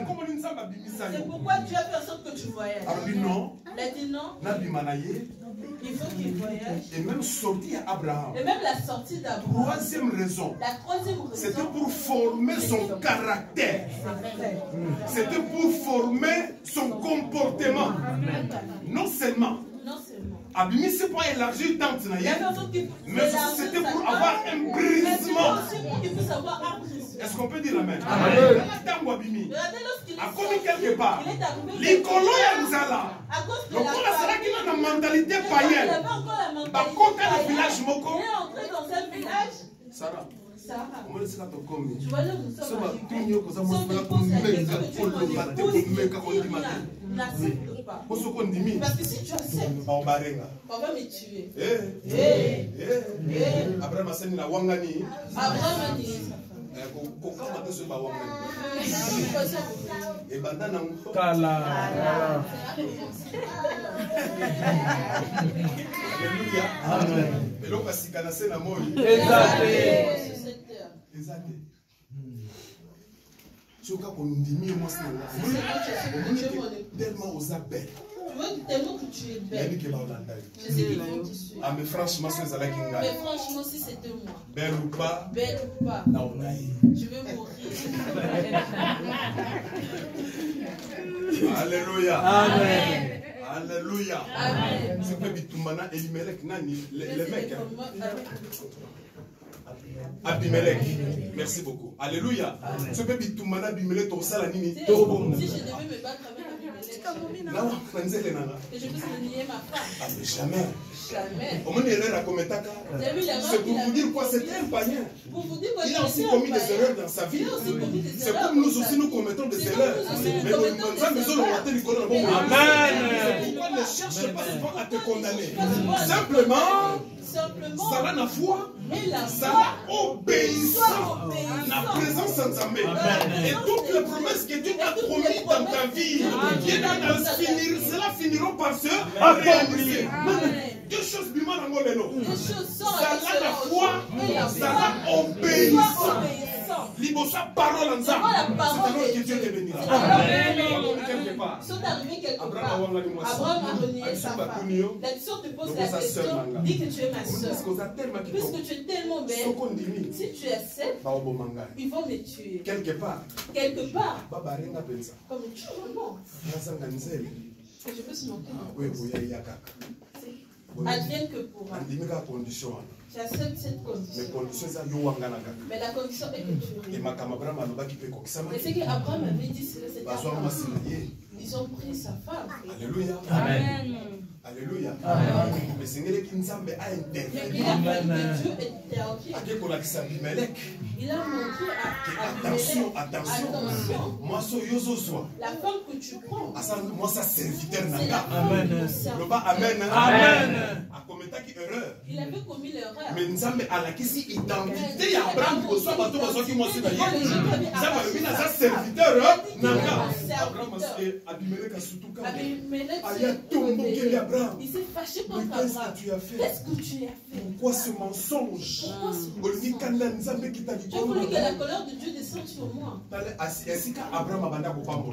Comment nous sommes abimisa. C'est pourquoi Dieu a fait en sorte que tu voyages. Alors non. Il a dit non. Nabimanaye. Il faut qu'il voyage. Et même sortie à Abraham. Et même la sortie d'Abraham. Troisième raison. La troisième raison. C'était pour former son caractère. C'était pour former son comportement. Non seulement. Abimi, c'est pour élargir tant de mais c'était pour avoir un brisement. Est-ce qu'on peut dire amen? Regardez lorsqu'il a commis quelque part. L'écolo ya Nzala. Donc on a cela qui a une mentalité païenne. Par contre, le village Moko. Il est entré dans un village. Sarah. Tu vois là où nous sommes arrivés. Sans te poser la question que tu n'accepte pas. Parce que si tu acceptes, on va me tuer. Abraham a dit la wangani. Abraham a dit et bandana Alléluia. Amen. Et l'on va s'y canasser la mort. Exact. Tu vois qu'on dit mieux moi c'est tellement aux appels. Tellement que tu es belle. Je sais qu'ils vont te suivre. Ah mais franchement si c'est là qui gagne. Mais franchement si c'était moi. Belle ou pas. Belle ou pas. Non, je vais mourir. Alléluia. Amen. Alléluia. Amen. C'est pas Bitoumana Elimelech Nani les mecs. Abimelech. Merci beaucoup. Alléluia. C'est pas Bitoumana Abimelech au Salanini. Si je devais me battre avec Abimelech. Non, que je puisse nier ma femme. Ah, mais jamais. Jamais. C'est pour vous dire quoi? C'est un païen. Il a aussi commis des erreurs dans sa vie. C'est comme nous aussi nous commettons des erreurs. Mais Amen. C'est pourquoi ne cherche pas souvent à te condamner. Simplement, ça va la foi. Ça va obéissant. La présence en Zambé. Et toutes les promesses que Dieu t'a promises dans ta vie, cela finiront par se réaliser. Deux choses bimman en Moleno. Ça va la foi, ça va obéissant. Libosa parole en Zambé. C'est alors que Dieu te bénira. Sont arrivés quelque part. Abraham a renié sa femme. La question te pose la question. Dis que tu es ma soeur. Puisque tu es tellement belle, si tu acceptes, ils vont me tuer. Quelque part. Comme tu vraiment. Je peux se moquer. Advienne que pourra. J'accepte cette condition. Mais la condition est que tu ris. Et c'est qu'Abraham avait dit, c'était Abraham. Ils ont pris sa femme. Alléluia. Amen. Alléluia. Mais c'est que Nzambe a intervenu. Il a Dieu intervient. Il a montré attention. Moi, la femme que tu prends. Moi, ça serviteur nanga. Amen. Le bas amen. Amen. A commis erreur. Il avait commis l'erreur. Mais Nzambe a la question identité à Abraham qui reçoit bateau qui moi c'est d'ailleurs. Nzambe a mis un serviteur nanga. Abraham a Abimelech a surtout quand. Il s'est fâché contre Abraham. Qu'est-ce que tu as fait? Pourquoi ce mensonge? Tu as voulu que la colère de Dieu descende sur moi. Regarde, Abraham a commencé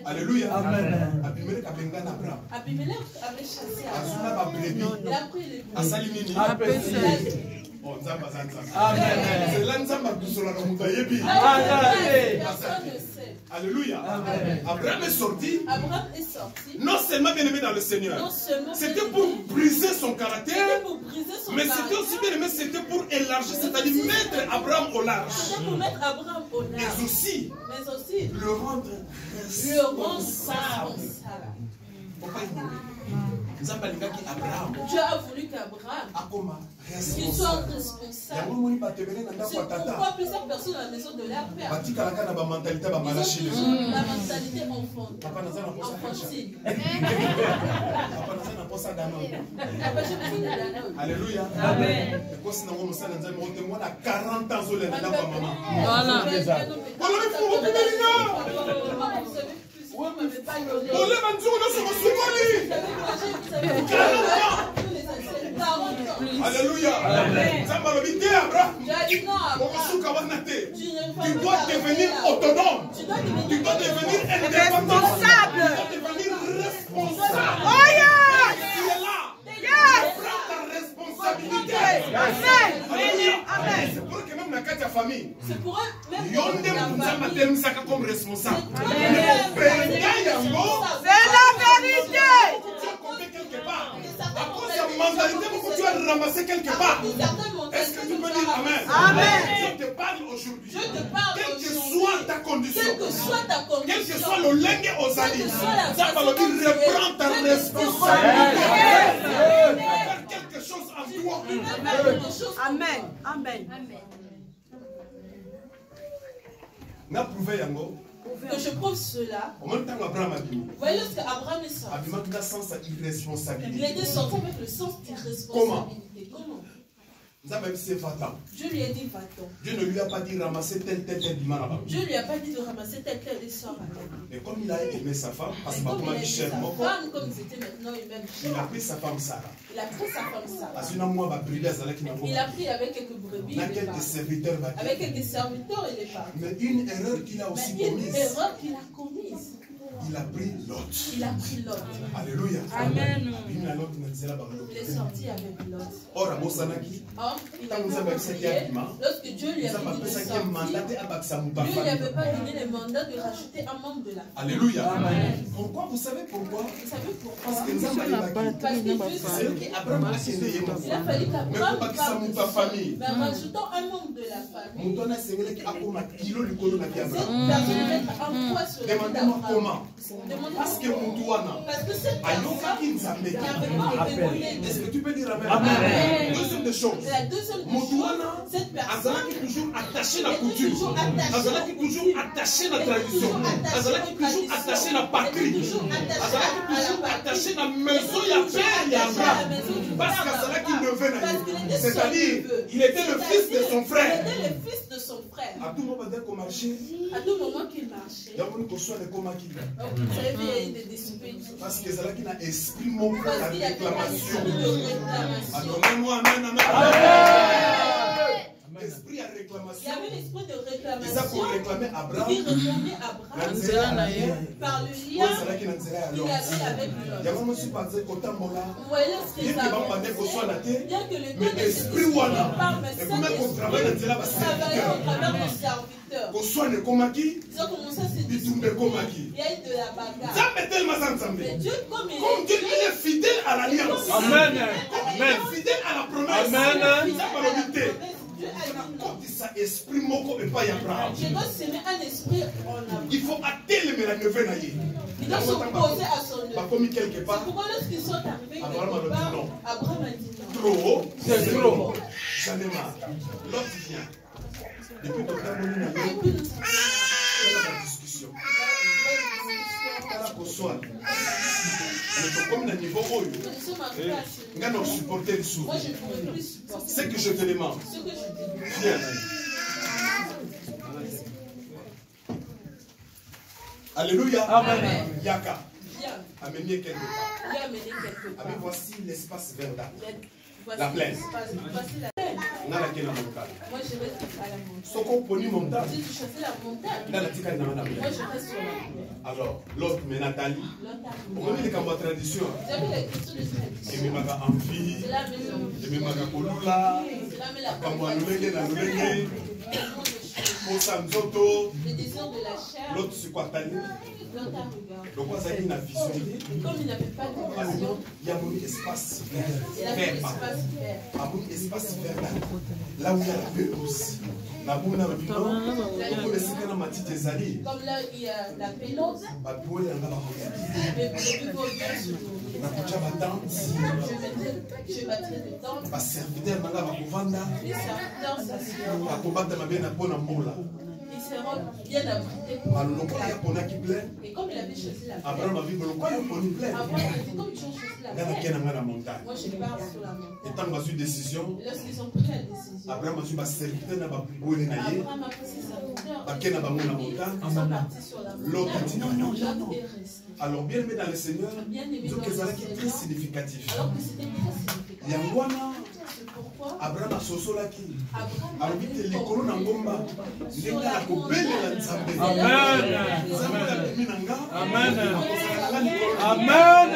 à... Alléluia. Amen. Abimelech avait chassé Abraham. Il a pris les bouts. C'est là Nzamba Dousola Mutayebi. Personne ne sait. Alléluia. Abraham est sorti. Non seulement bien aimé dans le Seigneur. C'était pour briser son caractère. Mais c'était aussi bien aimé, c'était pour élargir, c'est-à-dire mettre Abraham au large. Mais aussi le rendre responsable. Dieu a voulu qu'Abraham qu'il soit responsable. C'est pourquoi plusieurs personnes à la maison de leur père, ils ont toujours la mentalité enfantine. Alléluia. Amen. Voilà. Alléluia. Tu dois devenir autonome. Tu dois devenir responsable. Tu dois devenir responsable. Oh yes. Tu es là. Yes. Prends ta responsabilité. Amen. Amen. C'est pour que même dans la famille, c'est pour eux même comme responsable. C'est la vérité. Quelque part. À cause de la mentalité que tu as ramassé quelque part. Est-ce que tu peux dire Amen? Amen. Je te parle aujourd'hui. Quelle que soit ta condition. Quel que soit le lingue aux alliés. Ça va le dire, reprends ta responsabilité. Faire quelque chose en toi. Amen. Amen. N'a prouvé yango. Que je prouve cela. En même temps, Abraham a dit. Voyez, lorsque Abraham est sorti, il était sorti avec le sens d'irresponsabilité. Comment? Dieu lui a dit va-t'en. Dieu ne lui a pas dit ramasser tel dimanche. Dieu lui a pas dit de ramasser tel sort. Mais comme il a aimé sa femme, parce que comme il sa femme, comme ils étaient maintenant eux-mêmes, il a pris sa femme Sarah. Il a pris sa femme Sarah. Il a pris avec quelques brebis. Avec quelques serviteurs et des femmes. Mais une erreur qu'il a aussi commise. Il a pris Lot. Alléluia. Amen. Il est sorti avec Lot. Or, il a prié. Lorsque Dieu lui a dit de sortir, Dieu ne lui avait pas donné le mandat de rajouter un membre de la famille. Alléluia. Amen. Pourquoi? Vous savez pourquoi? Parce que Dieu a fallu qu'Abraham rajoutant un membre de la famille. Demandez-moi comment. Parce que cette est-ce que tu peux dire Amen? Deuxième des choses. Cette personne qui est toujours attachée à la coutume. Qui est toujours attachée à la tradition. Qui est toujours attachée à la patrie. Qui est toujours attachée à la maison. Il y a Abraham. Parce que qui devait naître. C'est-à-dire, il était le fils de son frère. À tout moment qu'il marchait. Vous savez, il y a eu des disputes. Parce que c'est là qu'il a esprit mon frère la réclamation. Donnez-moi Amen, Amen. Esprit à réclamation. Il y avait l'esprit de réclamation. Ça pour réclamer Abraham. Qui répondait Abraham par le lien qu'il avait avec l'autre. Il y a vraiment aussi pas dire qu'au temps là. Bien que le mais esprit ouana. Et vous même au travail de Dieu au travers des serviteurs. Qu'on soit ne komaki. Ils ont commencé à se disputer. Il y a eu de la bagarre. Ça met tellement ensemble. Mais Dieu comme Dieu il est fidèle à l'alliance. Amen. Il est fidèle à la promesse. Amen. Ça va le dire. Esprit moko et pas Abraham. Je dois s'aimer un esprit en Abraham. Il faut attendre le neveu naïe. Il doit s'opposer à son neveu. Pas comme quelque part. C'est pourquoi lorsqu'ils sont arrivés Abraham a dit non. Abraham a dit non. Trop. C'est trop. J'en ai marre. L'autre vient. Depuis que tu as la discussion. Comme le niveau haut, c'est que je te demande. Viens. Alléluia. Amen. Yaka. Amenez quelque part. Amen, voici l'espace verdâtre. La plaine. Moi, je vais à la montagne. Si tu chassais la montagne, moi, je reste sur la montagne. Alors, l'autre, mais Nathalie, on va dire la tradition. Vous avez la question de tradition. Et maga amphi, et maga kolula, kamwanulenge na nulenge, posa nzoto. Le désir de la chair. L'autre, c'est quoi, Tali? L'autre a regardé. Donc, ça y est, une vision. Comme il n'avait pas de vision, il y a un espace vert. Il y a un espace vert. Un espace vert là où il y a la pelouse. La boule dans le bidon, on peut laisser dans ma petite zali. Comme là, il y a la pelouse. Bah, pour aller dans la mais pour bien se nourrir. Je battrai des tentes. Les serviteurs ils seront bien abrités. Et comme il avait choisi la paix, Abraham a dit comme tu as choisi la paix, moi je pars sur la montagne. décision. Lorsqu'ils ont pris la décision, Abraham a pris ses serviteurs. Ils sont partis sur la montagne. L'autre a dit non. L'autre est resté. Alors bien aimé dans le Seigneur, c'est très significatif. Alors que c'était très significatif. C'est pourquoi Abraham a sosolaki. Alors vite les colons en bomba. Amen. Amen. Amen.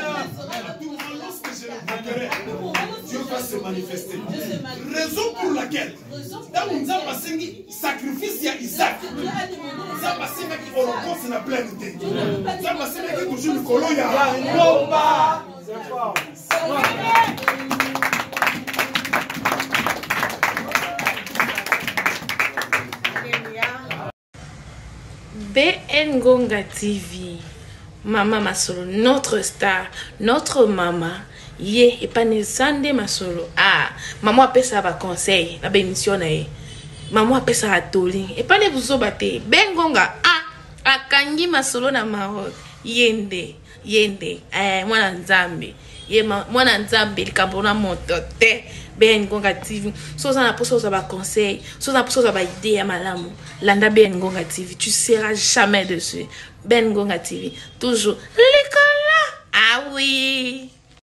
Lorsque je le voterai, Dieu va se manifester. Raison pour laquelle, dans nous avons passé sacrifice à Isaac, nous avons passé avec holocauste na pleine tête. Nous avons passé avec toujours le colon ya bomba. C'est fort. BN Ngonga TV, Maman Masolo, notre star, notre maman, ye et pas Sande Masolo. Ah, maman a fait ça va conseil, la bémission na maman a fait ça à toli. Et pas ne vous obatez. BN Ngonga, akangi Masolo na Maroc, yende, mwana nzambe. Mwana nzambe likabona motote. BN Ngonga TV, so ça na poso ça va conseil, so ça poso ça va idée à malamu. Landa BN Ngonga TV, tu seras jamais dessus. BN Ngonga TV, toujours l'école là. Ah oui.